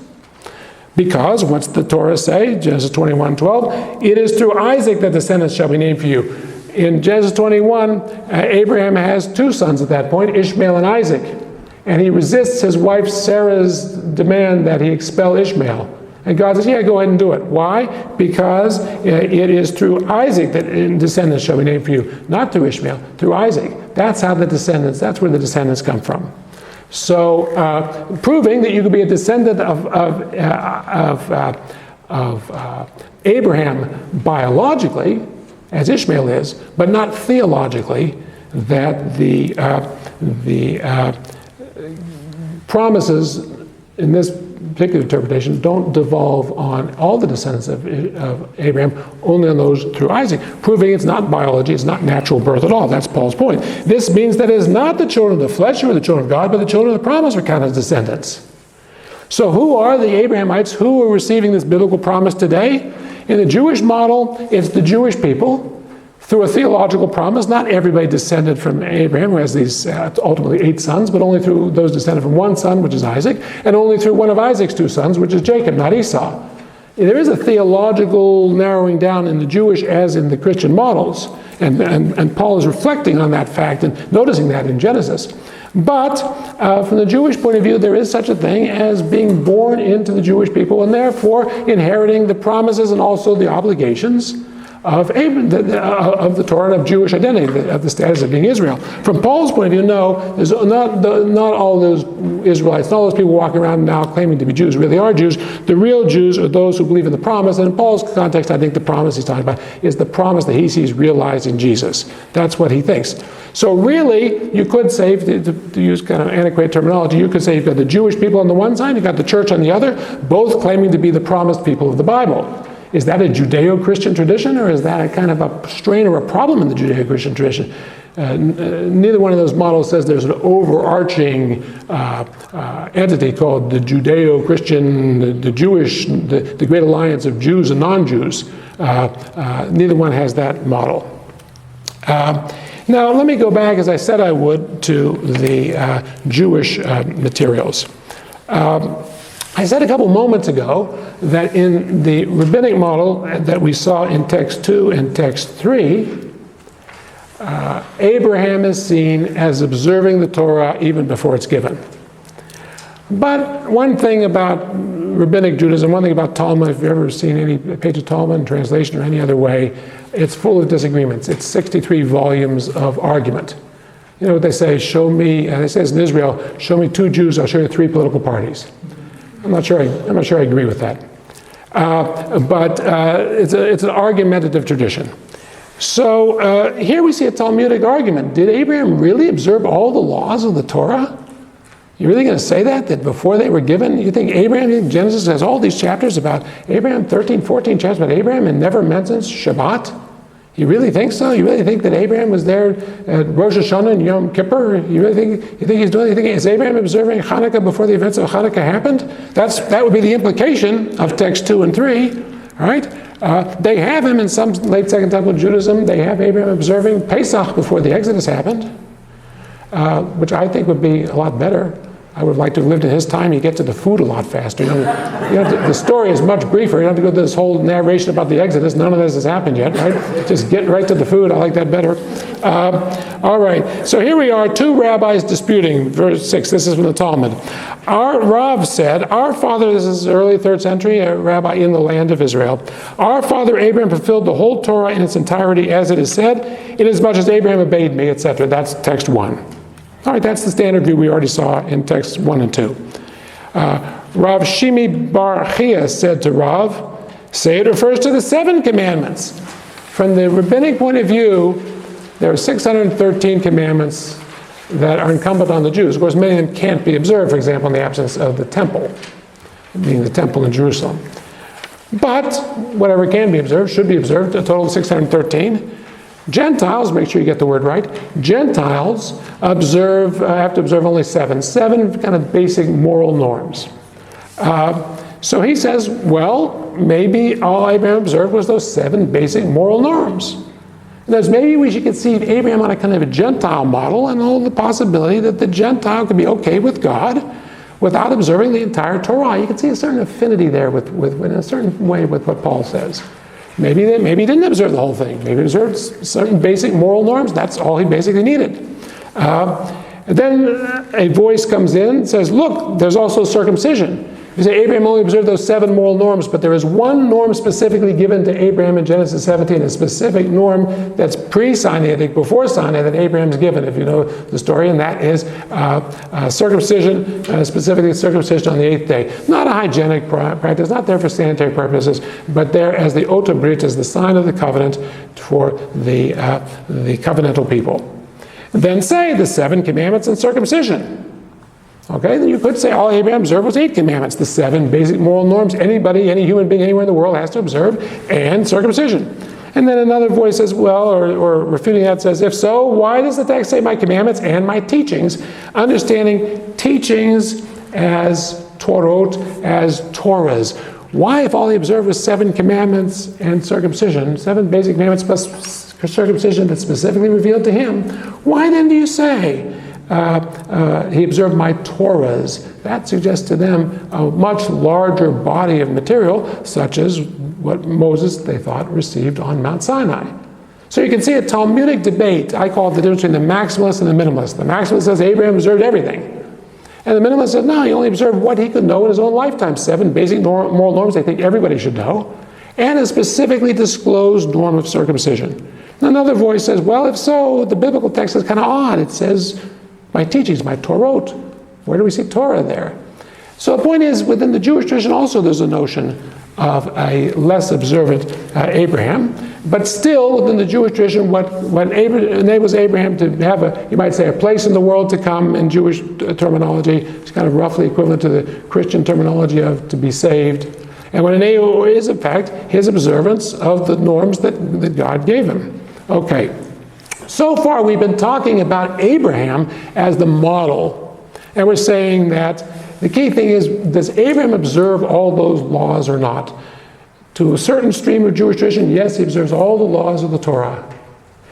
Because, what's the Torah say? Genesis 21:12, it is through Isaac that descendants shall be named for you. In Genesis 21, Abraham has two sons at that point, Ishmael and Isaac. And he resists his wife Sarah's demand that he expel Ishmael. And God says, yeah, go ahead and do it. Why? Because it is through Isaac that descendants shall be named for you. Not through Ishmael, through Isaac. That's how that's where the descendants come from. So, proving that you could be a descendant of Abraham biologically, as Ishmael is, but not theologically, that the promises in this particular interpretation don't devolve on all the descendants of Abraham, only on those through Isaac, proving it's not biology, it's not natural birth at all. That's Paul's point. This means that it is not the children of the flesh who are the children of God, but the children of the promise are counted as descendants. So who are the Abrahamites who are receiving this biblical promise today? In the Jewish model, it's the Jewish people through a theological promise. Not everybody descended from Abraham, who has these ultimately 8 sons, but only through those descended from one son, which is Isaac, and only through one of Isaac's 2 sons, which is Jacob, not Esau. There is a theological narrowing down in the Jewish as in the Christian models, and Paul is reflecting on that fact and noticing that in Genesis. But from the Jewish point of view, there is such a thing as being born into the Jewish people and therefore inheriting the promises and also the obligations of the Torah and of Jewish identity, of the status of being Israel. From Paul's point of view, no, there's not all those Israelites, not all those people walking around now claiming to be Jews really are Jews. The real Jews are those who believe in the promise, and in Paul's context, I think the promise he's talking about is the promise that he sees realized in Jesus. That's what he thinks. So really, you could say, to use kind of antiquated terminology, you could say you've got the Jewish people on the one side, you've got the church on the other, both claiming to be the promised people of the Bible. Is that a Judeo-Christian tradition, or is that a kind of a strain or a problem in the Judeo-Christian tradition? Neither one of those models says there's an overarching entity called the Judeo-Christian, the Jewish, the great alliance of Jews and non-Jews. Neither one has that model. Now, let me go back, as I said I would, to the Jewish materials. I said a couple moments ago that in the rabbinic model that we saw in text 2 and text 3, Abraham is seen as observing the Torah even before it's given. But one thing about rabbinic Judaism, one thing about Talmud, if you've ever seen any page of Talmud in translation or any other way, it's full of disagreements. It's 63 volumes of argument. You know what they say, show me, they say this in Israel, show me 2 Jews, I'll show you 3 political parties. I'm not sure I agree with that. But it's an argumentative tradition. So here we see a Talmudic argument. Did Abraham really observe all the laws of the Torah? You really going to say that before they were given? You think Abraham, Genesis has all these chapters about Abraham, 13, 14 chapters about Abraham, and never mentions Shabbat? You really think so? You really think that Abraham was there at Rosh Hashanah and Yom Kippur? You really think he's doing anything? Is Abraham observing Hanukkah before the events of Hanukkah happened? That would be the implication of text 2 and 3, all right? They have him in some late Second Temple Judaism. They have Abraham observing Pesach before the Exodus happened, which I think would be a lot better. I would like to have lived in his time. You get to the food a lot faster. The story is much briefer. You don't have to go through this whole narration about the Exodus. None of this has happened yet, right? Just get right to the food. I like that better. All right. So here we are, 2 rabbis disputing. Verse 6. This is from the Talmud. Our Rav said, our father, this is early 3rd century, a rabbi in the land of Israel. Our father Abraham fulfilled the whole Torah in its entirety, as it is said, inasmuch as Abraham obeyed me, etc. That's text 1. All right, that's the standard view we already saw in texts 1 and 2. Rav Shimi Bar Chia said to Rav, say it refers to the 7 commandments. From the rabbinic point of view, there are 613 commandments that are incumbent on the Jews. Of course, many of them can't be observed, for example, in the absence of the temple, being the temple in Jerusalem. But whatever can be observed should be observed, a total of 613. Gentiles, make sure you get the word right, Gentiles have to observe only 7 kind of basic moral norms. So he says, well, maybe all Abraham observed was those 7 basic moral norms. And maybe we should conceive Abraham on a kind of a Gentile model and hold the possibility that the Gentile could be okay with God without observing the entire Torah. You can see a certain affinity there in a certain way with what Paul says. Maybe he didn't observe the whole thing. Maybe he observed certain basic moral norms. That's all he basically needed. Then a voice comes in and says, look, there's also circumcision. You say Abraham only observed those 7 moral norms, but there is one norm specifically given to Abraham in Genesis 17, a specific norm that's pre-Sinaitic, before Sinai, that Abraham's given, if you know the story, and that is circumcision, specifically circumcision on the 8th day. Not a hygienic practice, not there for sanitary purposes, but there as the Ota Brit, as the sign of the covenant for the covenantal people. Then say the 7 commandments and circumcision. Okay, then you could say all Abraham observed was 8 commandments, the 7 basic moral norms any human being anywhere in the world has to observe, and circumcision. And then another voice says, well, or refuting that says, if so, why does the text say my commandments and my teachings? Understanding teachings as Torot, as Torahs. Why, if all he observed was 7 commandments and circumcision, 7 basic commandments plus circumcision that's specifically revealed to him, why then do you say he observed my Torahs? That suggests to them a much larger body of material, such as what Moses, they thought, received on Mount Sinai. So you can see a Talmudic debate. I call it the difference between the maximalist and the minimalist. The maximalist says Abraham observed everything. And the minimalist says, no, he only observed what he could know in his own lifetime. 7 basic moral norms they think everybody should know, and a specifically disclosed norm of circumcision. Another voice says, well, if so, the biblical text is kind of odd. It says, my teachings, my Torot. Where do we see Torah there? So the point is, within the Jewish tradition also there's a notion of a less observant Abraham, but still within the Jewish tradition, what enables Abraham to have you might say, a place in the world to come in Jewish terminology, it's kind of roughly equivalent to the Christian terminology of to be saved. And what enables is, in fact, his observance of the norms that God gave him. Okay. So far, we've been talking about Abraham as the model, and we're saying that the key thing is, does Abraham observe all those laws or not? To a certain stream of Jewish tradition, yes, he observes all the laws of the Torah,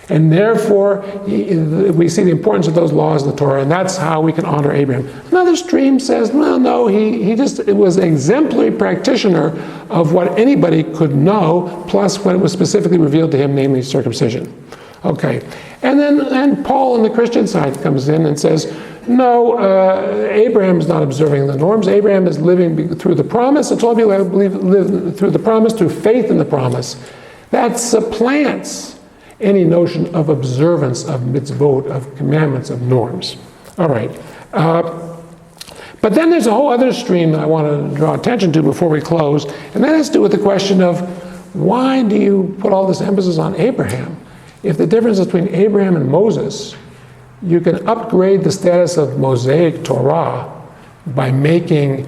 and therefore we see the importance of those laws of the Torah, and that's how we can honor Abraham. Another stream says, well, no, he was an exemplary practitioner of what anybody could know, plus what was specifically revealed to him, namely circumcision. Okay, and Paul on the Christian side comes in and says, no, Abraham's not observing the norms. Abraham is living through the promise. It's all people who live through the promise, through faith in the promise. That supplants any notion of observance of mitzvot, of commandments, of norms. All right. But then there's a whole other stream that I want to draw attention to before we close, and that has to do with the question of why do you put all this emphasis on Abraham? If the difference is between Abraham and Moses, you can upgrade the status of Mosaic Torah by making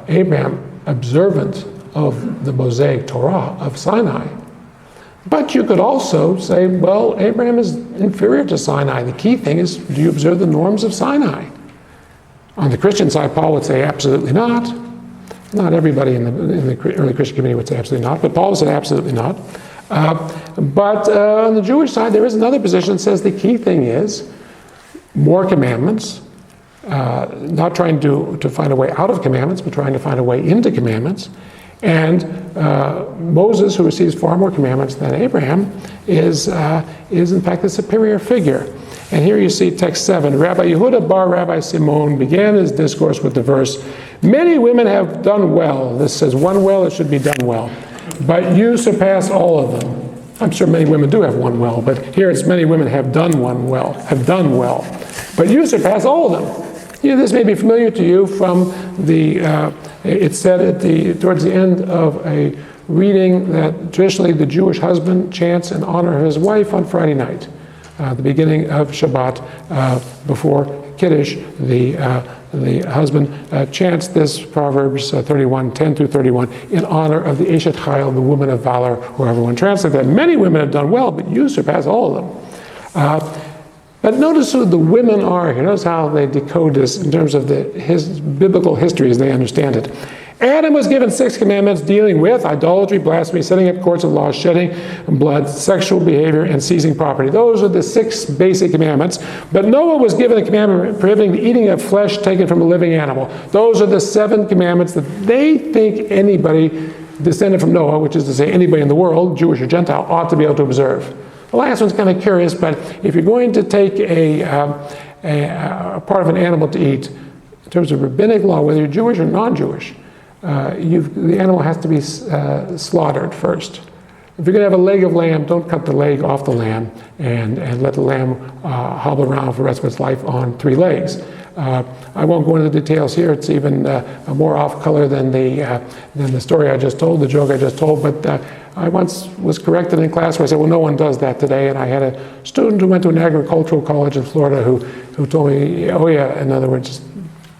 Abraham observant of the Mosaic Torah of Sinai. But you could also say, well, Abraham is inferior to Sinai. The key thing is, do you observe the norms of Sinai? On the Christian side, Paul would say absolutely not. Not everybody in the early Christian community would say absolutely not, but Paul would say absolutely not. But on the Jewish side, there is another position that says the key thing is more commandments, not trying to find a way out of commandments, but trying to find a way into commandments. And Moses, who receives far more commandments than Abraham, is in fact the superior figure. And here you see text 7. Rabbi Yehuda bar Rabbi Simon began his discourse with the verse, "Many women have done well." This says one well, it should be done well. "But you surpass all of them." I'm sure many women do have one well, but here it's many women have done well. But you surpass all of them. This may be familiar to you from it's said towards the end of a reading that traditionally the Jewish husband chants in honor of his wife on Friday night. The beginning of Shabbat, before Kiddush, the husband chants this Proverbs 31, 10 through 31, in honor of the Eshet Chayil, the woman of valor, or everyone translates that. Many women have done well, but you surpass all of them. But notice who the women are here. Notice how they decode this in terms of his biblical history as they understand it. Adam was given 6 commandments dealing with idolatry, blasphemy, setting up courts of law, shedding blood, sexual behavior, and seizing property. Those are the 6 basic commandments. But Noah was given a commandment prohibiting the eating of flesh taken from a living animal. Those are the 7 commandments that they think anybody descended from Noah, which is to say anybody in the world, Jewish or Gentile, ought to be able to observe. The last one's kind of curious, but if you're going to take a part of an animal to eat, in terms of rabbinic law, whether you're Jewish or non-Jewish, the animal has to be slaughtered first. If you're going to have a leg of lamb, don't cut the leg off the lamb and let the lamb hobble around for the rest of its life on 3 legs. I won't go into the details here. It's even more off color than the story I just told, the joke I just told. But I once was corrected in class where I said, well, no one does that today. And I had a student who went to an agricultural college in Florida who told me, oh yeah, in other words,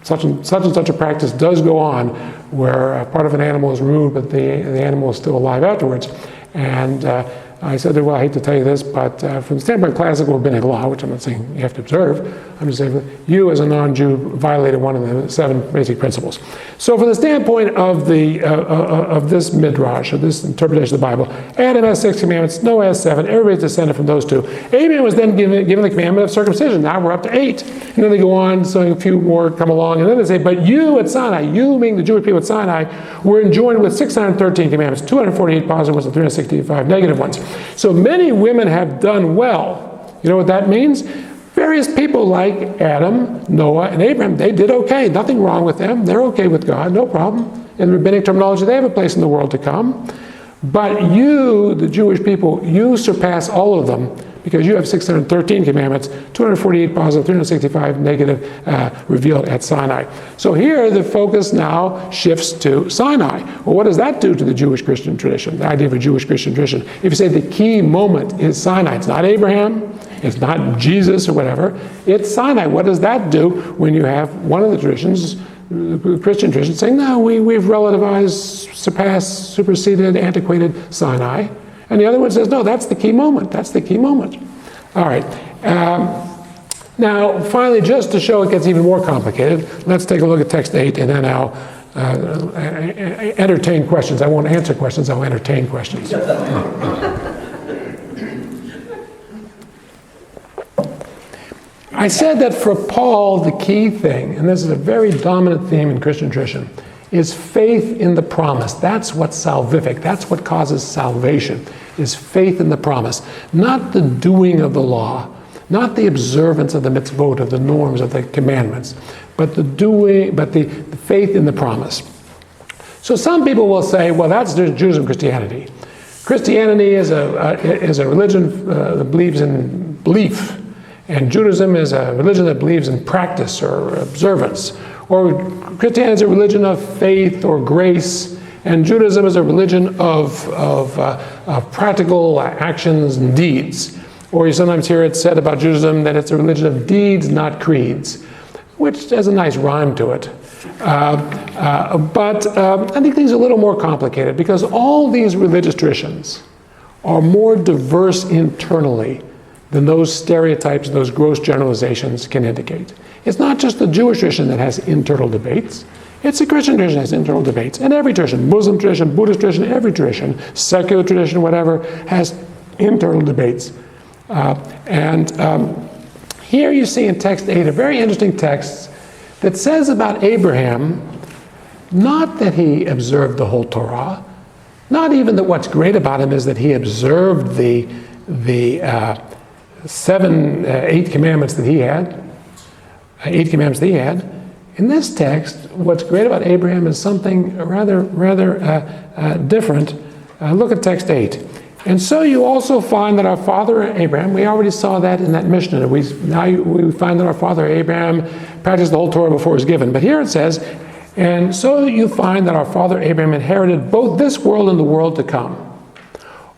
such and such a practice does go on where part of an animal is removed, but the animal is still alive afterwards. And I said, well, I hate to tell you this, but from the standpoint of classical rabbinic law, which I'm not saying you have to observe, I'm just saying you as a non-Jew violated one of the 7 basic principles. So from the standpoint of this midrash, or this interpretation of the Bible, Adam has 6 commandments, Noah has 7, everybody's descended from those 2. Abraham was then given the commandment of circumcision. Now we're up to 8. And then they go on, so a few more come along, and then they say, but you at Sinai, you meaning the Jewish people at Sinai, were enjoined with 613 commandments, 248 positive ones and 365 negative ones. So many women have done well. You know what that means? Various people like Adam, Noah, and Abraham, they did okay. Nothing wrong with them. They're okay with God, no problem. In rabbinic terminology, they have a place in the world to come. But you, the Jewish people, you surpass all of them because you have 613 commandments, 248 positive, 365 negative revealed at Sinai. So here the focus now shifts to Sinai. Well, what does that do to the Jewish Christian tradition, the idea of a Jewish Christian tradition? If you say the key moment is Sinai, it's not Abraham, it's not Jesus or whatever, it's Sinai. What does that do when you have one of the traditions, the Christian tradition, saying, no, we've relativized, surpassed, superseded, antiquated Sinai. And the other one says, no, that's the key moment. That's the key moment. All right. Now, finally, just to show it gets even more complicated, let's take a look at text 8, and then I'll entertain questions. I won't answer questions. I'll entertain questions. I said that for Paul, the key thing, and this is a very dominant theme in Christian tradition, is faith in the promise. That's what's salvific. That's what causes salvation, is faith in the promise. Not the doing of the law, not the observance of the mitzvot, of the norms, of the commandments, but the faith in the promise. So some people will say, well, that's just Judaism, Christianity. Christianity is a religion that believes in belief, and Judaism is a religion that believes in practice or observance. Or Christianity is a religion of faith or grace, and Judaism is a religion of practical actions and deeds. Or you sometimes hear it said about Judaism that it's a religion of deeds, not creeds, which has a nice rhyme to it. But I think things are a little more complicated because all these religious traditions are more diverse internally than those stereotypes, those gross generalizations can indicate. It's not just the Jewish tradition that has internal debates. It's the Christian tradition that has internal debates. And every tradition, Muslim tradition, Buddhist tradition, every tradition, secular tradition, whatever, has internal debates. Here you see in text 8 a very interesting text that says about Abraham, not that he observed the whole Torah, not even that what's great about him is that he observed the 8 commandments that he had, 8 commandments that he had. In this text, what's great about Abraham is something rather different. Look at text 8. And so you also find that our father Abraham, we already saw that in that Mishnah. Now we find that our father Abraham practiced the whole Torah before it was given. But here it says, and so you find that our father Abraham inherited both this world and the world to come,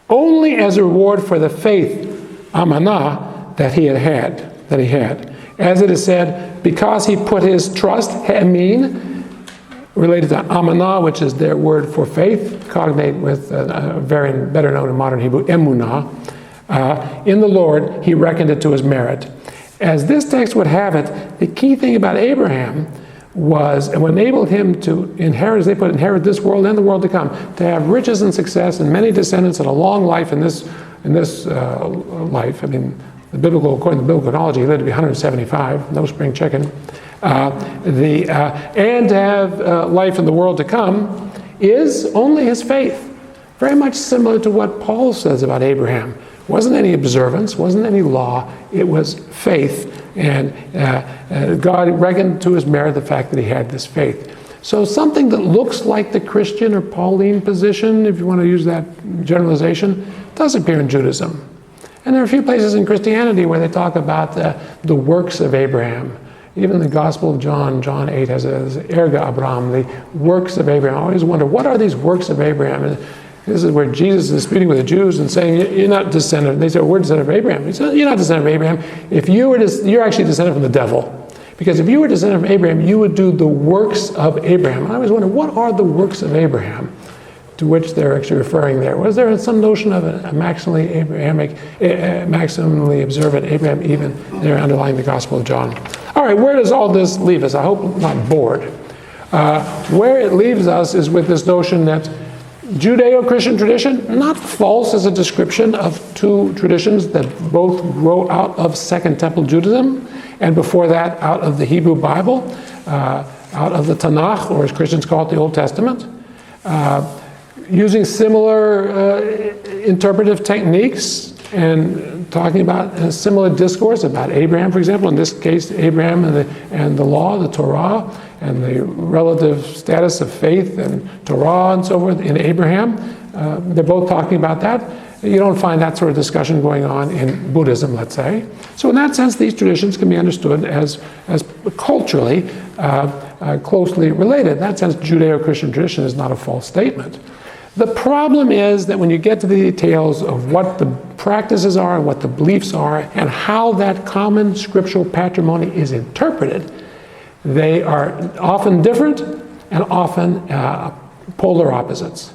only as a reward for the faith, amanah, that he had. As it is said, because he put his trust, ha'amin, related to amanah, which is their word for faith, cognate with very better known in modern Hebrew, emunah, in the Lord, he reckoned it to his merit. As this text would have it, the key thing about Abraham was, and what enabled him to inherit, as they put, inherit this world and the world to come, to have riches and success and many descendants and a long life in this life. I mean, according to the biblical chronology, he lived to be 175, no spring chicken. And to have life in the world to come is only his faith. Very much similar to what Paul says about Abraham. Wasn't any observance, wasn't any law, it was faith. And God reckoned to his merit the fact that he had this faith. So something that looks like the Christian or Pauline position, if you want to use that generalization, does appear in Judaism. And there are a few places in Christianity where they talk about the works of Abraham. Even the Gospel of John, John 8, has Erga Abraham, the works of Abraham. I always wonder, what are these works of Abraham? And this is where Jesus is disputing with the Jews and saying, you're not descendant. They say, we're descendant of Abraham. He said, you're not descendant of Abraham. If you were, you're actually descendant from the devil. Because if you were descendant from Abraham, you would do the works of Abraham. And I always wonder, what are the works of Abraham? To which they're actually referring there. Was there some notion of a maximally Abrahamic, maximally observant Abraham even there underlying the Gospel of John? All right, where does all this leave us? I hope I'm not bored. Where it leaves us is with this notion that Judeo-Christian tradition, not false as a description of two traditions that both grow out of Second Temple Judaism, and before that out of the Hebrew Bible, out of the Tanakh, or as Christians call it, the Old Testament. Using similar interpretive techniques and talking about a similar discourse about Abraham, for example, in this case, Abraham and the law, the Torah, and the relative status of faith and Torah and so forth in Abraham. They're both talking about that. You don't find that sort of discussion going on in Buddhism, let's say. So in that sense, these traditions can be understood as culturally closely related. In that sense, Judeo-Christian tradition is not a false statement. The problem is that when you get to the details of what the practices are and what the beliefs are and how that common scriptural patrimony is interpreted, they are often different and often polar opposites.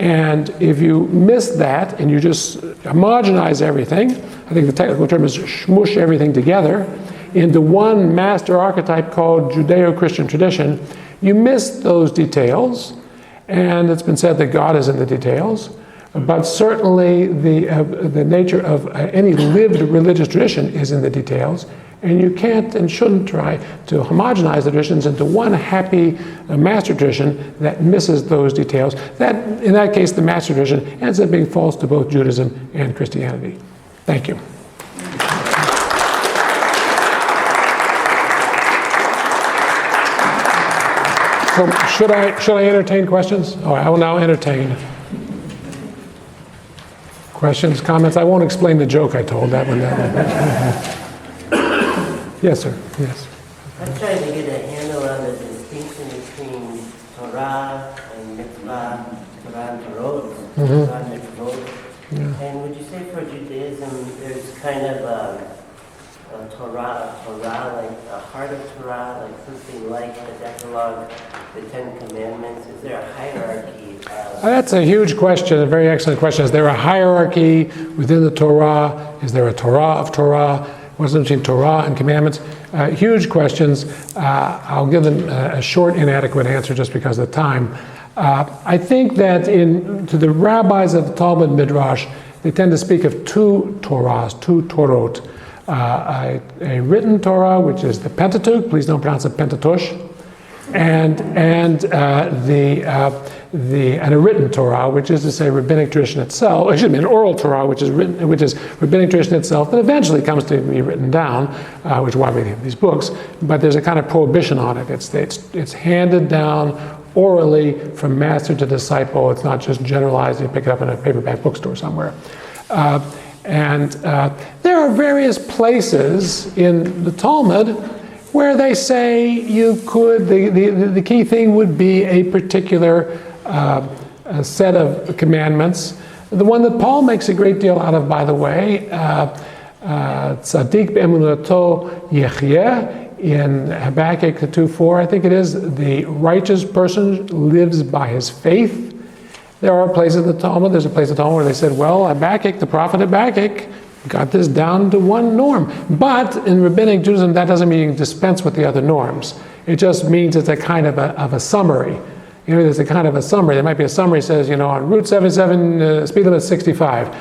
And if you miss that and you just homogenize everything, I think the technical term is smush everything together into one master archetype called Judeo-Christian tradition, you miss those details. And it's been said that God is in the details, but certainly the nature of any lived religious tradition is in the details, and you can't and shouldn't try to homogenize the traditions into one happy master tradition that misses those details. That, in that case, the master tradition ends up being false to both Judaism and Christianity. Thank you. So should I entertain questions? Oh, I will now entertain. Questions, comments? I won't explain the joke I told. That one. Yes, sir. Yes. I'm trying to get a handle on the distinction between Torah and mitzvah, Torah and Torot, Torah and mitzvot. Yeah. And would you say for Judaism, there's kind of a Torah, like a heart of Torah, like something like the Decalogue, the Ten Commandments? Is there a hierarchy? That's a huge question, a very excellent question. Is there a hierarchy within the Torah? Is there a Torah of Torah? What's the difference between Torah and commandments? Huge questions. I'll give them a short, inadequate answer just because of the time. I think that to the rabbis of the Talmud Midrash, they tend to speak of two Torahs, two Torot. A written Torah, which is the Pentateuch, please don't pronounce it Pentatosh, and a written Torah, which is to say rabbinic tradition itself. Excuse me, an oral Torah, which is rabbinic tradition itself, that eventually comes to be written down, which is why we have these books. But there's a kind of prohibition on it. It's handed down orally from master to disciple. It's not just generalized. You pick it up in a paperback bookstore somewhere. There are various places in the Talmud where they say you could, the key thing would be a particular set of commandments. The one that Paul makes a great deal out of, by the way, Tzadik be'emunato yechyeh, in Habakkuk 2:4, I think it is, the righteous person lives by his faith. There are places in the Talmud, there's a place in the Talmud where they said, well, Habakkuk, the prophet Habakkuk, got this down to one norm. But in Rabbinic Judaism, that doesn't mean you dispense with the other norms. It just means it's a kind of a summary. There's a kind of a summary. There might be a summary that says, on Route 77, speed limit 65.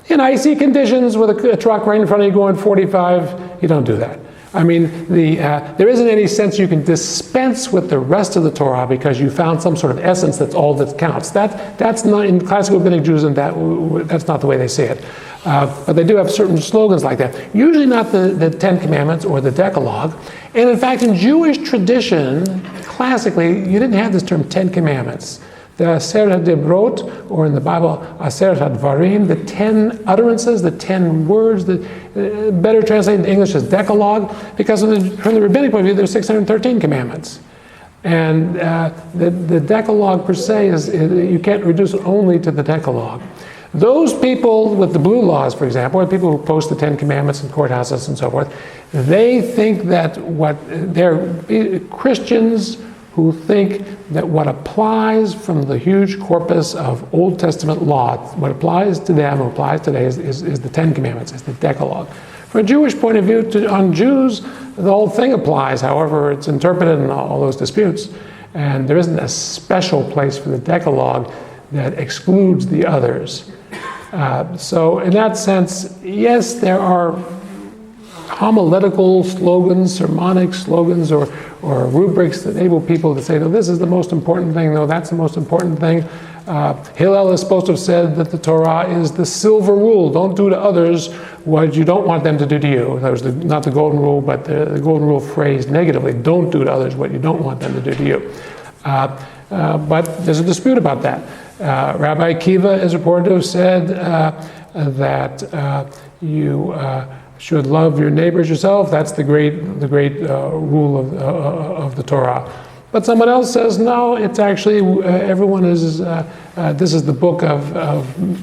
In icy conditions with a truck right in front of you going 45, you don't do that. I mean, there isn't any sense you can dispense with the rest of the Torah because you found some sort of essence that's all that counts. That's not, in classical Rabbinic Judaism, that's not the way they say it. But they do have certain slogans like that. Usually not the Ten Commandments or the Decalogue. And in fact, in Jewish tradition, classically, you didn't have this term Ten Commandments. The Aser HaDibrot, or in the Bible, Aser HaDvarim, the 10 utterances, the 10 words, better translated into English as Decalogue, because from the rabbinic point of view, there's 613 commandments. And the Decalogue per se you can't reduce it only to the Decalogue. Those people with the blue laws, for example, or people who post the 10 Commandments in courthouses and so forth, they think that they're Christians who think that what applies from the huge corpus of Old Testament law, what applies to them, what applies today is the Ten Commandments, is the Decalogue. From a Jewish point of view, on Jews, the whole thing applies, however it's interpreted in all those disputes. And there isn't a special place for the Decalogue that excludes the others. So in that sense, yes, there are homiletical slogans, sermonic slogans, or rubrics that enable people to say, no, this is the most important thing, no, that's the most important thing. Hillel is supposed to have said that the Torah is the silver rule. Don't do to others what you don't want them to do to you. That was not the golden rule, but the golden rule phrased negatively. Don't do to others what you don't want them to do to you. But there's a dispute about that. Rabbi Akiva is reported to have said that you should love your neighbors yourself. That's the great rule of the Torah. But someone else says, no, it's actually, everyone is, this is the book of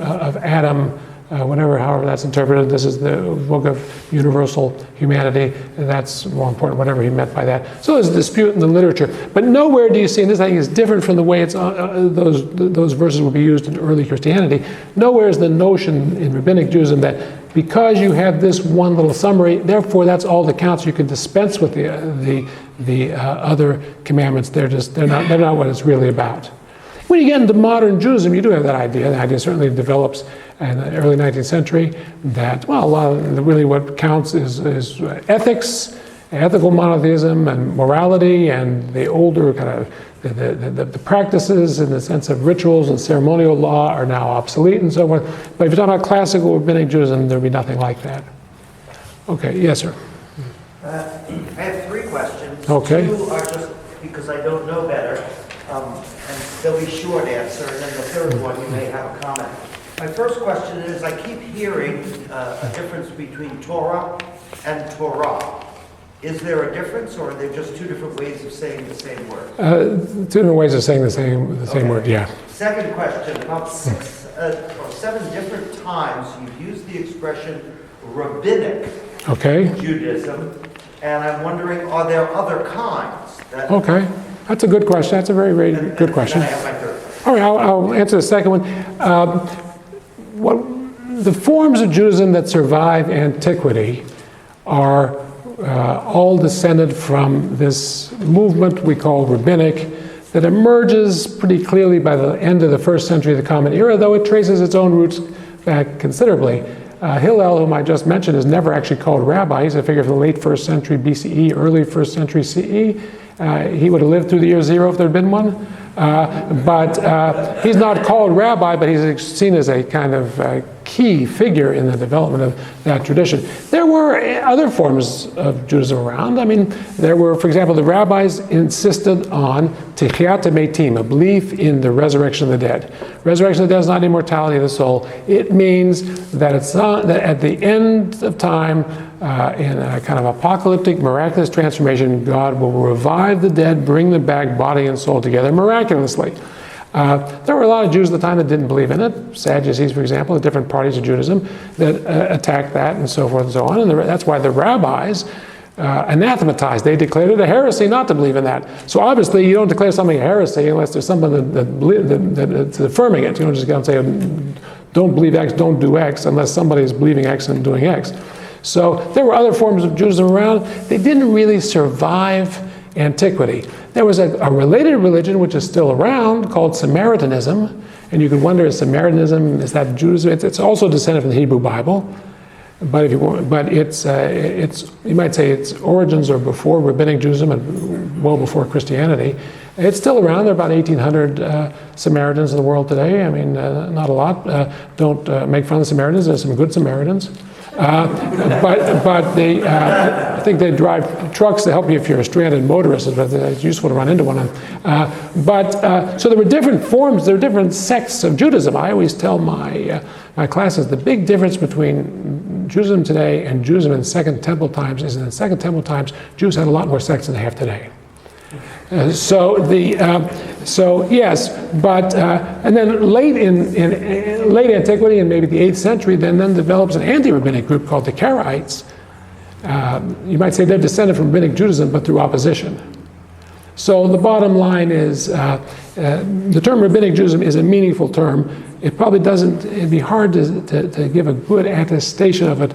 Adam, however that's interpreted. This is the book of universal humanity. That's more important, whatever he meant by that. So there's a dispute in the literature. But nowhere do you see, and this I think is different from the way those verses will be used in early Christianity, nowhere is the notion in Rabbinic Judaism that because you have this one little summary, therefore that's all that counts. You can dispense with the other commandments. They're not what it's really about. When you get into modern Judaism, you do have that idea. The idea certainly develops in the early 19th century that, well, really what counts is ethics, ethical monotheism, and morality, and the older kind of the practices in the sense of rituals and ceremonial law are now obsolete and so forth. But if you're talking about classical Rabbinic Judaism, there'd be nothing like that. Okay, yes, sir. I have three questions. Okay. Two are just because I don't know better. And There'll be short answer, and then the third one, you may have a comment. My first question is, I keep hearing a difference between Torah and Torah. Is there a difference, or are there just two different ways of saying the same word? Two different ways of saying the same word, yeah. Second question, about 6 or 7 different times you've used the expression rabbinic Okay. Judaism, and I'm wondering, are there other kinds? Okay. That's a good question. That's a very, very good question. And I have my third question. All right, I'll answer the second one. The forms of Judaism that survive antiquity are all descended from this movement we call rabbinic that emerges pretty clearly by the end of the 1st century of the Common Era, though it traces its own roots back considerably. Hillel, whom I just mentioned, is never actually called rabbi. He's a figure from the late 1st century BCE, early 1st century CE. He would have lived through the year 0 if there had been one. But he's not called rabbi, but he's seen as a kind of key figure in the development of that tradition. There were other forms of Judaism around. I mean, there were, for example, the rabbis insisted on Techiyat HaMeitim, a belief in the resurrection of the dead. Resurrection of the dead is not immortality of the soul. It means that it's not, that at the end of time, in a kind of apocalyptic, miraculous transformation, God will revive the dead, bring them back, body and soul together miraculously. There were a lot of Jews at the time that didn't believe in it. Sadducees, for example, the different parties of Judaism that attacked that and so forth and so on. And that's why the rabbis anathematized. They declared it a heresy not to believe in that. So obviously you don't declare something a heresy unless there's someone that's affirming it. You don't just go and say, don't believe X, don't do X, unless somebody is believing X and doing X. So there were other forms of Judaism around. They didn't really survive antiquity. There was a related religion which is still around called Samaritanism, and you could wonder, is Samaritanism, is that Judaism? It's also descended from the Hebrew Bible, but it's you might say its origins are before Rabbinic Judaism and well before Christianity. It's still around. There are about 1,800 Samaritans in the world today. I mean, not a lot. Don't make fun of the Samaritans. There's some good Samaritans. But they, I think they drive trucks to help you if you're a stranded motorist. It's useful to run into one of them. So there were different forms, there were different sects of Judaism. I always tell my classes the big difference between Judaism today and Judaism in Second Temple times is in the Second Temple times, Jews had a lot more sects than they have today. So yes, but and then late in late antiquity, in maybe the 8th century, then develops an anti-rabbinic group called the Karaites. You might say they're descended from rabbinic Judaism, but through opposition. So the bottom line is, the term rabbinic Judaism is a meaningful term. It probably doesn't. It'd be hard to give a good attestation of it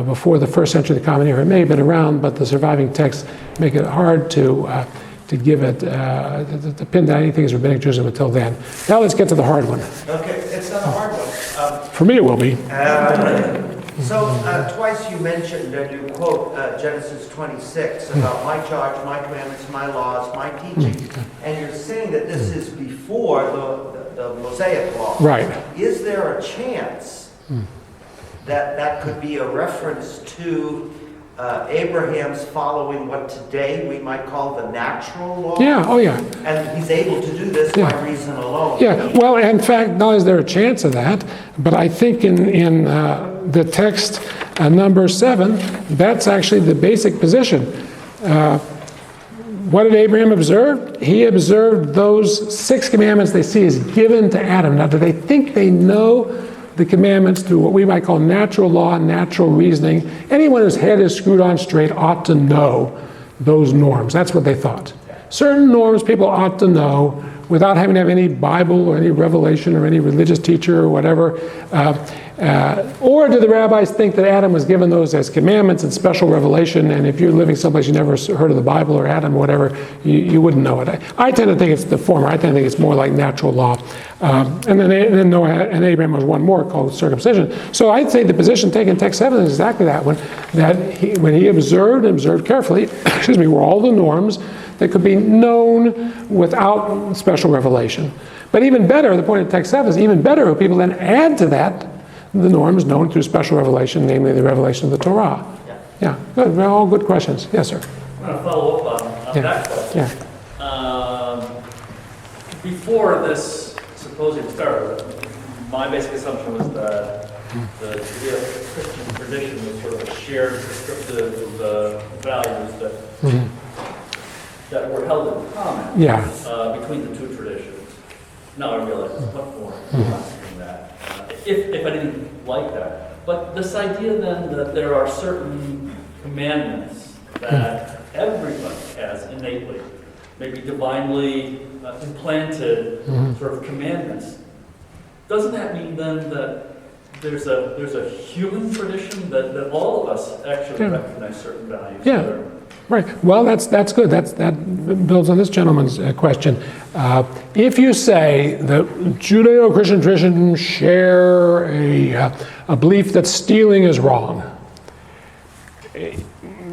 before the 1st century of the Common Era. It may have been around, but the surviving texts make it hard to give it, to pin down anything as rabbinic Judaism until then. Now let's get to the hard one. Okay, it's not a hard one. For me it will be. Twice you mentioned, and you quote Genesis 26 about my charge, my commandments, my laws, my teaching, and you're saying that this is before the Mosaic law. Right. Is there a chance that could be a reference to Abraham's following what today we might call the natural law? Yeah, oh yeah. And he's able to do this by reason alone. Yeah, well, in fact, not only is there a chance of that, but I think in the text number 7, that's actually the basic position. What did Abraham observe? He observed those 6 commandments they see as given to Adam. Now, do they think they know the commandments through what we might call natural law, natural reasoning? Anyone whose head is screwed on straight ought to know those norms. That's what they thought. Certain norms people ought to know without having to have any Bible or any revelation or any religious teacher or whatever. Or do the rabbis think that Adam was given those as commandments and special revelation, and if you're living someplace you never heard of the Bible or Adam or whatever, you wouldn't know it? I tend to think it's the former. I tend to think it's more like natural law. And then Noah and Abraham was one more called circumcision. So I'd say the position taken in text 7 is exactly that one, that when he observed carefully, were all the norms that could be known without special revelation. But even better, the point of text 7 is even better if people then add to that the norms known through special revelation, namely the revelation of the Torah. Yeah, good. They're all good questions. Yes, sir. I'm going to follow up on that question. before this symposium started, my basic assumption was that the Judeo-Christian tradition was sort of a shared prescriptive values that were held in common between the two traditions. Now I realize it's much more complex than that, if anything like that. But this idea then that there are certain commandments that everybody has innately, maybe divinely implanted sort of commandments, doesn't that mean then that there's a human tradition that all of us actually recognize certain values? Yeah. Right. Well, that's good. That builds on this gentleman's question. If you say the Judeo-Christian tradition share a belief that stealing is wrong,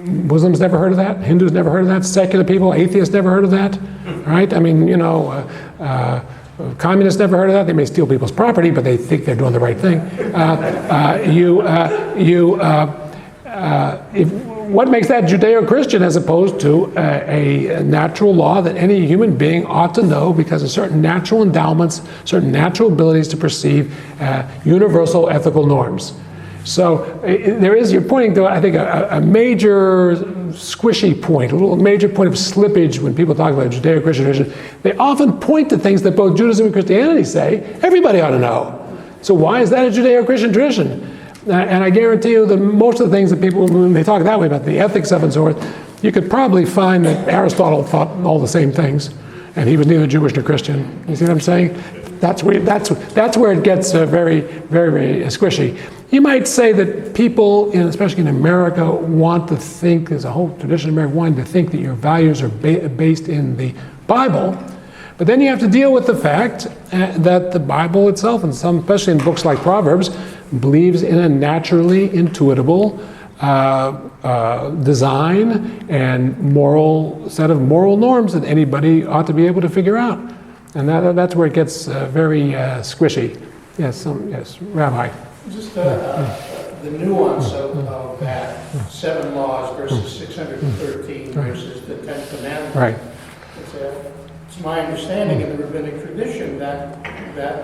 Muslims never heard of that. Hindus never heard of that. Secular people, atheists never heard of that. Right? I mean, communists never heard of that. They may steal people's property, but they think they're doing the right thing. What makes that Judeo-Christian as opposed to a natural law that any human being ought to know because of certain natural endowments, certain natural abilities to perceive universal ethical norms? So you're pointing to, I think, a major squishy point, a little major point of slippage when people talk about Judeo-Christian tradition. They often point to things that both Judaism and Christianity say everybody ought to know. So why is that a Judeo-Christian tradition? And I guarantee you that most of the things that people, when they talk that way about the ethics of and so forth, you could probably find that Aristotle thought all the same things, and he was neither Jewish nor Christian. You see what I'm saying? That's where it gets very, very, very squishy. You might say that people, especially in America, want to think, there's a whole tradition in America wanting to think that your values are based in the Bible. But then you have to deal with the fact that the Bible itself, and some, especially in books like Proverbs, believes in a naturally intuitable design and set of moral norms that anybody ought to be able to figure out. And that's where it gets very squishy. Yes, Rabbi. Just the nuance of that 7 laws versus 613 versus the 10 commandments. Right. It's my understanding in the rabbinic tradition that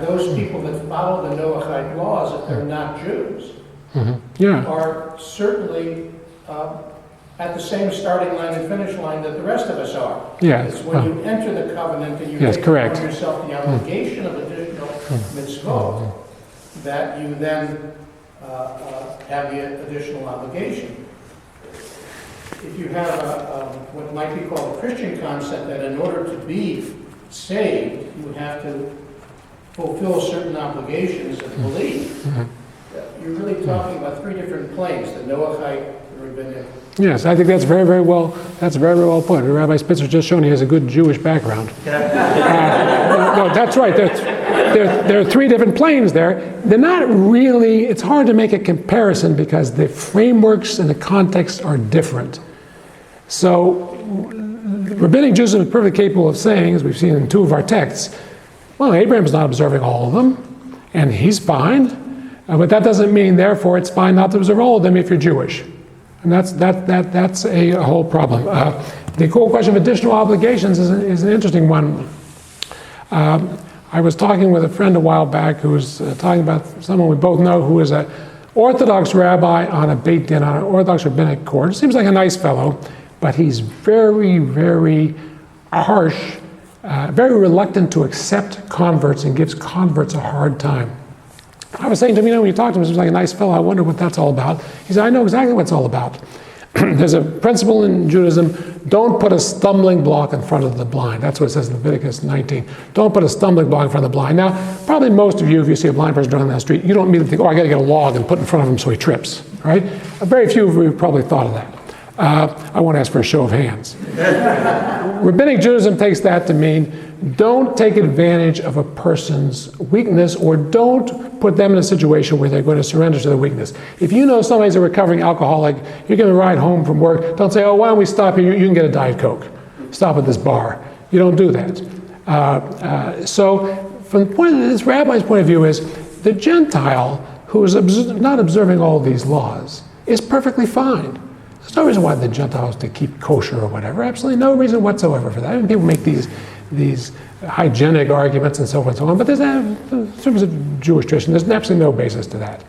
those people that follow the Noahide laws, if they're not Jews, are certainly at the same starting line and finish line that the rest of us are. Yes. It's when you enter the covenant and you take upon yourself the obligation of additional mitzvot, that you then have the additional obligation. If you have what might be called a Christian concept, that in order to be saved, you have to fulfill certain obligations of belief, you're really talking about 3 different planes, the Noahide, the rabbinic. Yes, I think that's very, very well put. Rabbi Spitzer just shown he has a good Jewish background. No, that's right. There are 3 different planes there. They're not really, it's hard to make a comparison because the frameworks and the context are different. So, rabbinic Judaism is perfectly capable of saying, as we've seen in 2 of our texts, well, Abraham's not observing all of them, and he's fine, but that doesn't mean, therefore, it's fine not to observe all of them if you're Jewish. And that's a whole problem. The whole question of additional obligations is an interesting one. I was talking with a friend a while back who was talking about someone we both know who is an Orthodox rabbi on a Beit Din, on an Orthodox rabbinic court. Seems like a nice fellow, but he's very, very harsh, very reluctant to accept converts and gives converts a hard time. I was saying to him, when you talk to him, he seems like a nice fellow. I wonder what that's all about. He said, I know exactly what it's all about. There's a principle in Judaism, don't put a stumbling block in front of the blind. That's what it says in Leviticus 19. Don't put a stumbling block in front of the blind. Now, probably most of you, if you see a blind person driving down the street, you don't immediately think, I got to get a log and put in front of him so he trips, right? Very few of you have probably thought of that. I won't ask for a show of hands. Rabbinic Judaism takes that to mean don't take advantage of a person's weakness, or don't put them in a situation where they're going to surrender to their weakness. If you know somebody's a recovering alcoholic, you're going to ride home from work, don't say, why don't we stop here? You can get a Diet Coke. Stop at this bar. You don't do that. So from the point of this rabbi's point of view is, the Gentile who is not observing all these laws is perfectly fine. There's no reason why the Gentiles to keep kosher or whatever. Absolutely no reason whatsoever for that. I mean, people make these hygienic arguments and so forth and so on, but in terms of Jewish tradition, there's absolutely no basis to that.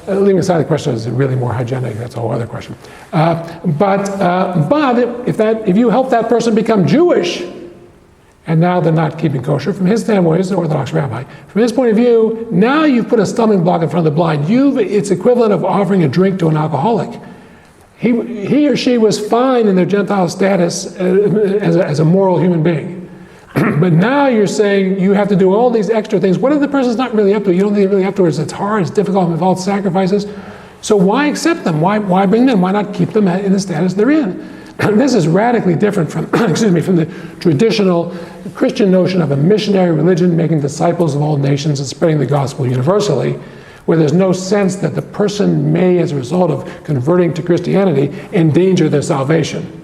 Leaving aside the question, is it really more hygienic? That's a whole other question. But if you help that person become Jewish, and now they're not keeping kosher, from his standpoint, he's an Orthodox rabbi, from his point of view, now you've put a stumbling block in front of the blind. It's equivalent of offering a drink to an alcoholic. He or she was fine in their Gentile status as a moral human being. But now you're saying you have to do all these extra things. What if the person's not really up to it? You don't think really afterwards. It's hard, it's difficult, it involves sacrifices. So why accept them? Why bring them? Why not keep them in the status they're in? This is radically different from, from the traditional Christian notion of a missionary religion making disciples of all nations and spreading the gospel universally, where there's no sense that the person may, as a result of converting to Christianity, endanger their salvation.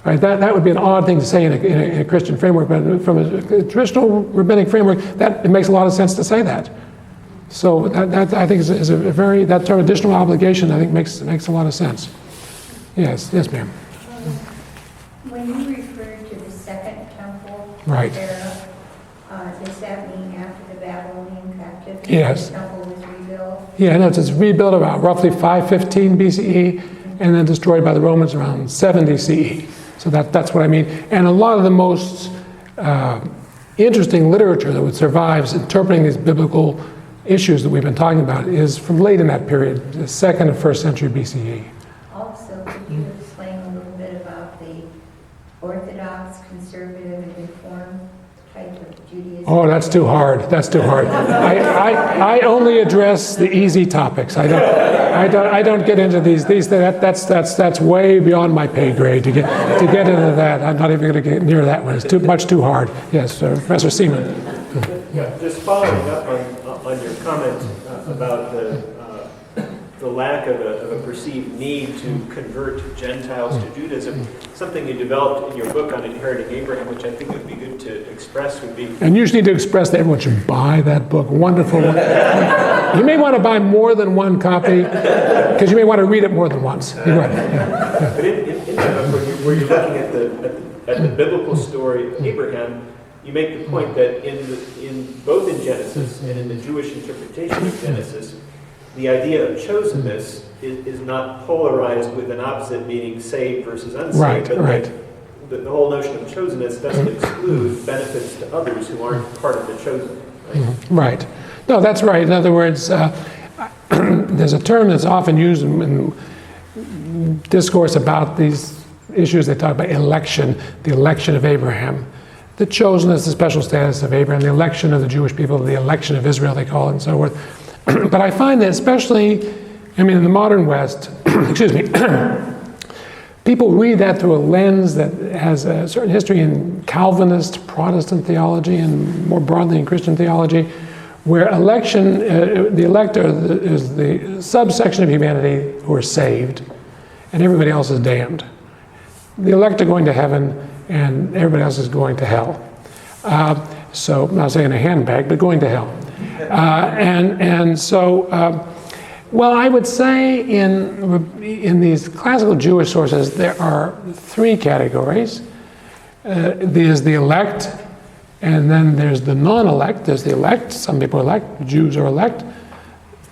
Right? That would be an odd thing to say in a Christian framework, but from a traditional rabbinic framework, it makes a lot of sense to say that. So that I think is a very, that term additional obligation, I think makes a lot of sense. Yes, ma'am. When you refer to the Second Temple Right. era, does that mean after the Babylonian captivity? Yes. The temple was rebuilt? Yeah, no, it's rebuilt about roughly 515 BCE and then destroyed by the Romans around 70 CE. So that's what I mean. And a lot of the most interesting literature that survives interpreting these biblical issues that we've been talking about is from late in that period, the 2nd and 1st century BCE. Also, could you explain a little bit about the Orthodox, conservative, and Reformed type of Judaism? Oh, that's too hard. That's too hard. I only address the easy topics. I don't get into these. That's way beyond my pay grade to get into that. I'm not even going to get near that one. It's too hard. Yes, Professor Seaman. Yeah, just following up on your comment about the lack of a perceived need to convert Gentiles to Judaism. Something you developed in your book on inheriting Abraham, which I think would be good to express, would be... And you just need to express that everyone should buy that book. Wonderful. You may want to buy more than one copy, because you may want to read it more than once. You're right. Yeah. But in that book, where you're looking at the biblical story of Abraham, you make the point that both in Genesis and in the Jewish interpretation of Genesis, the idea of chosenness is not polarized with an opposite, meaning saved versus unsaved. Right. The whole notion of chosenness doesn't exclude benefits to others who aren't part of the chosen. Right. No, that's right. In other words, there's a term that's often used in discourse about these issues. They talk about election, the election of Abraham. The chosenness, the special status of Abraham, the election of the Jewish people, the election of Israel, they call it, and so forth. But I find that especially, in the modern West, people read that through a lens that has a certain history in Calvinist, Protestant theology, and more broadly in Christian theology, where election, the elector is the subsection of humanity who are saved, and everybody else is damned. The elect are going to heaven, and everybody else is going to hell. So, I'm not saying a handbag, but going to hell. Well, I would say in these classical Jewish sources, there are three categories. There's the elect, and then there's the non-elect. There's the elect. Some people are elect. Jews are elect.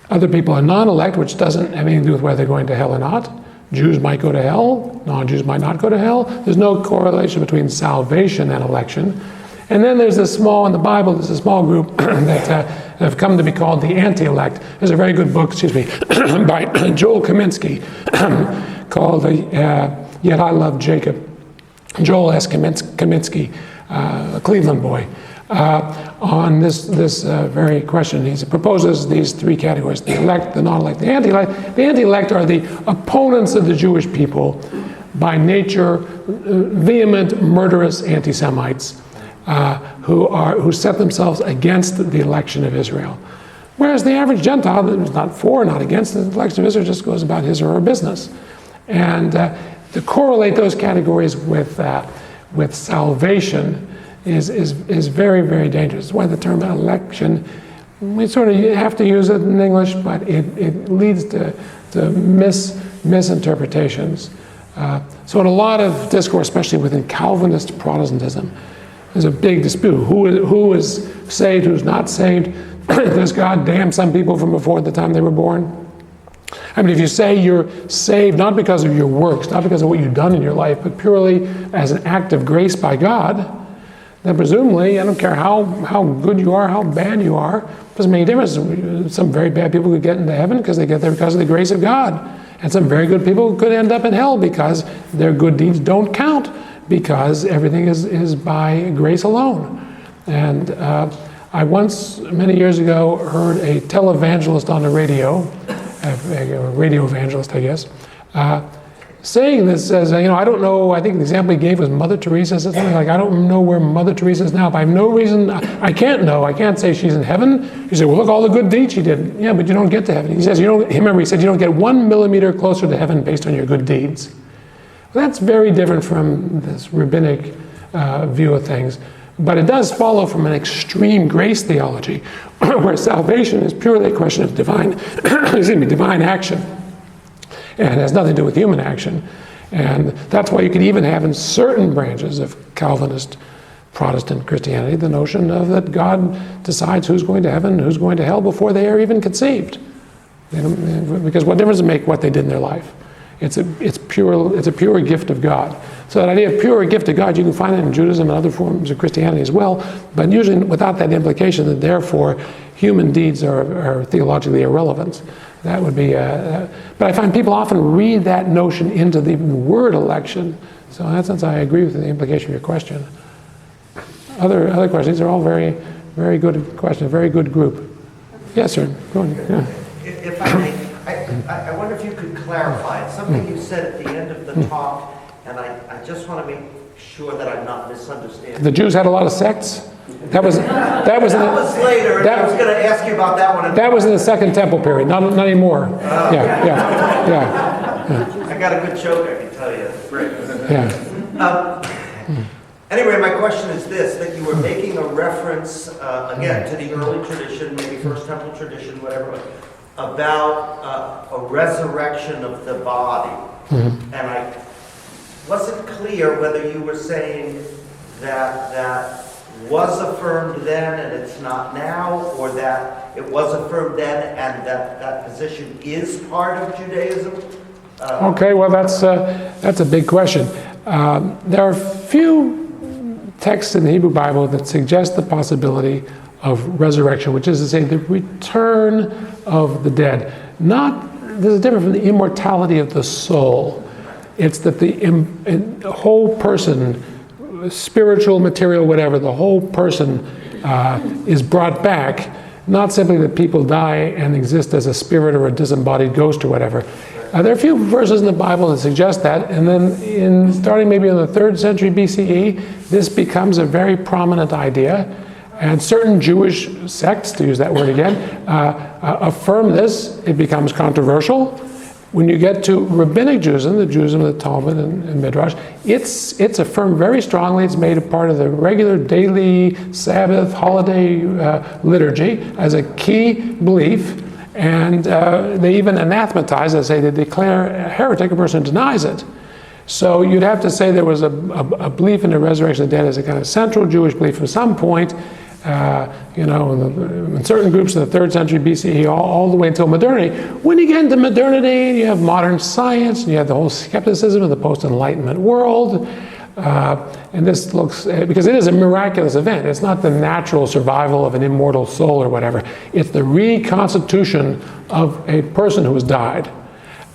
Other people are non-elect, which doesn't have anything to do with whether they're going to hell or not. Jews might go to hell. Non-Jews might not go to hell. There's no correlation between salvation and election. And then there's in the Bible, there's a small group that have come to be called the anti-elect. There's a very good book, by Joel Kaminsky called Yet I Love Jacob. Joel S. Kaminsky, a Cleveland boy, on this very question. He proposes these three categories: the elect, the non-elect, the anti-elect. The anti-elect are the opponents of the Jewish people, by nature vehement, murderous anti-Semites, who set themselves against the election of Israel. Whereas the average Gentile, who's not for, not against the election of Israel, just goes about his or her business. And to correlate those categories with salvation is very, very dangerous. That's why the term election, we sort of have to use it in English, but it leads to misinterpretations. So in a lot of discourse, especially within Calvinist Protestantism, there's a big dispute. Who is saved, who's not saved? Does God damn some people from before the time they were born? I mean, if you say you're saved not because of your works, not because of what you've done in your life, but purely as an act of grace by God, then presumably, I don't care how good you are, how bad you are, it doesn't make any difference. Some very bad people could get into heaven because they get there because of the grace of God. And some very good people could end up in hell because their good deeds don't count, because everything is by grace alone. And I once, many years ago, heard a televangelist on the radio, a radio evangelist, I guess, saying this as, I don't know, I think the example he gave was Mother Teresa, said something like, I don't know where Mother Teresa is now, but I have no reason, I can't know, I can't say she's in heaven. He said, well, look, all the good deeds she did. Yeah, but you don't get to heaven. He says, he said, you don't get 1 millimeter closer to heaven based on your good deeds. Well, that's very different from this rabbinic view of things. But it does follow from an extreme grace theology, where salvation is purely a question of divine action. And it has nothing to do with human action. And that's why you could even have in certain branches of Calvinist Protestant Christianity the notion of that God decides who's going to heaven and who's going to hell before they are even conceived. Because what difference does it make what they did in their life? It's a pure gift of God. So that idea of pure gift of God, you can find it in Judaism and other forms of Christianity as well, but usually without that implication that therefore human deeds are theologically irrelevant. That would be, but I find people often read that notion into the word election. So in that sense, I agree with the implication of your question. Other questions? These are all very, very good questions. Very good group. Yes, sir. Go on. Yeah. If I may, I wonder if you could clarify something you said at the end of the talk, and I just want to make sure that I'm not misunderstanding. The Jews had a lot of sects. That was later. I was going to ask you about that one. That was in the Second Temple period. Not anymore. Yeah. I got a good joke, I can tell you. Great. Yeah. Anyway, my question is this: that you were making a reference again to the early tradition, maybe First Temple tradition, whatever, about a resurrection of the body, and I wasn't clear whether you were saying that was affirmed then and it's not now, or that it was affirmed then and that position is part of Judaism? Okay, well that's a big question. There are few texts in the Hebrew Bible that suggest the possibility of resurrection, which is to say the return of the dead. This is different from the immortality of the soul. It's that the whole person, spiritual, material, whatever, the whole person is brought back, not simply that people die and exist as a spirit or a disembodied ghost or whatever. There are a few verses in the Bible that suggest that, and then starting maybe in the 3rd century BCE, this becomes a very prominent idea, and certain Jewish sects, to use that word again, affirm this. It becomes controversial. When you get to rabbinic Judaism, the Judaism of the Talmud and Midrash, it's affirmed very strongly. It's made a part of the regular daily Sabbath holiday liturgy as a key belief, and they even anathematize, they say they declare a heretic a person who denies it. So you'd have to say there was a belief in the resurrection of the dead as a kind of central Jewish belief from some point, in certain groups in the 3rd century BCE, all the way until modernity. When you get into modernity, you have modern science, and you have the whole skepticism of the post-Enlightenment world. And this looks, because it is a miraculous event. It's not the natural survival of an immortal soul or whatever. It's the reconstitution of a person who has died.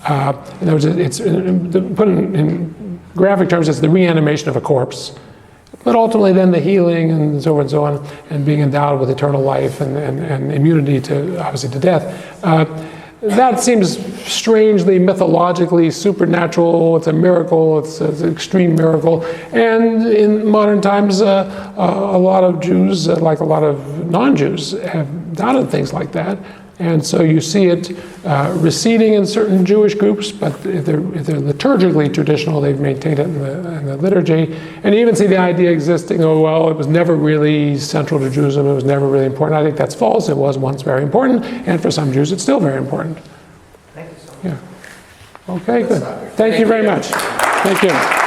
In other words, it's put in graphic terms, it's the reanimation of a corpse. But ultimately then the healing and so on, and being endowed with eternal life and immunity to, obviously, to death. That seems strangely, mythologically supernatural. It's a miracle. It's an extreme miracle. And in modern times, a lot of Jews, like a lot of non-Jews, have doubted things like that. And so you see it receding in certain Jewish groups, but if they're liturgically traditional, they've maintained it in the liturgy. And you even see the idea existing, it was never really central to Judaism, it was never really important. I think that's false. It was once very important, and for some Jews it's still very important. Thank you so much. Yeah. Okay, good. Thank you very much. Thank you.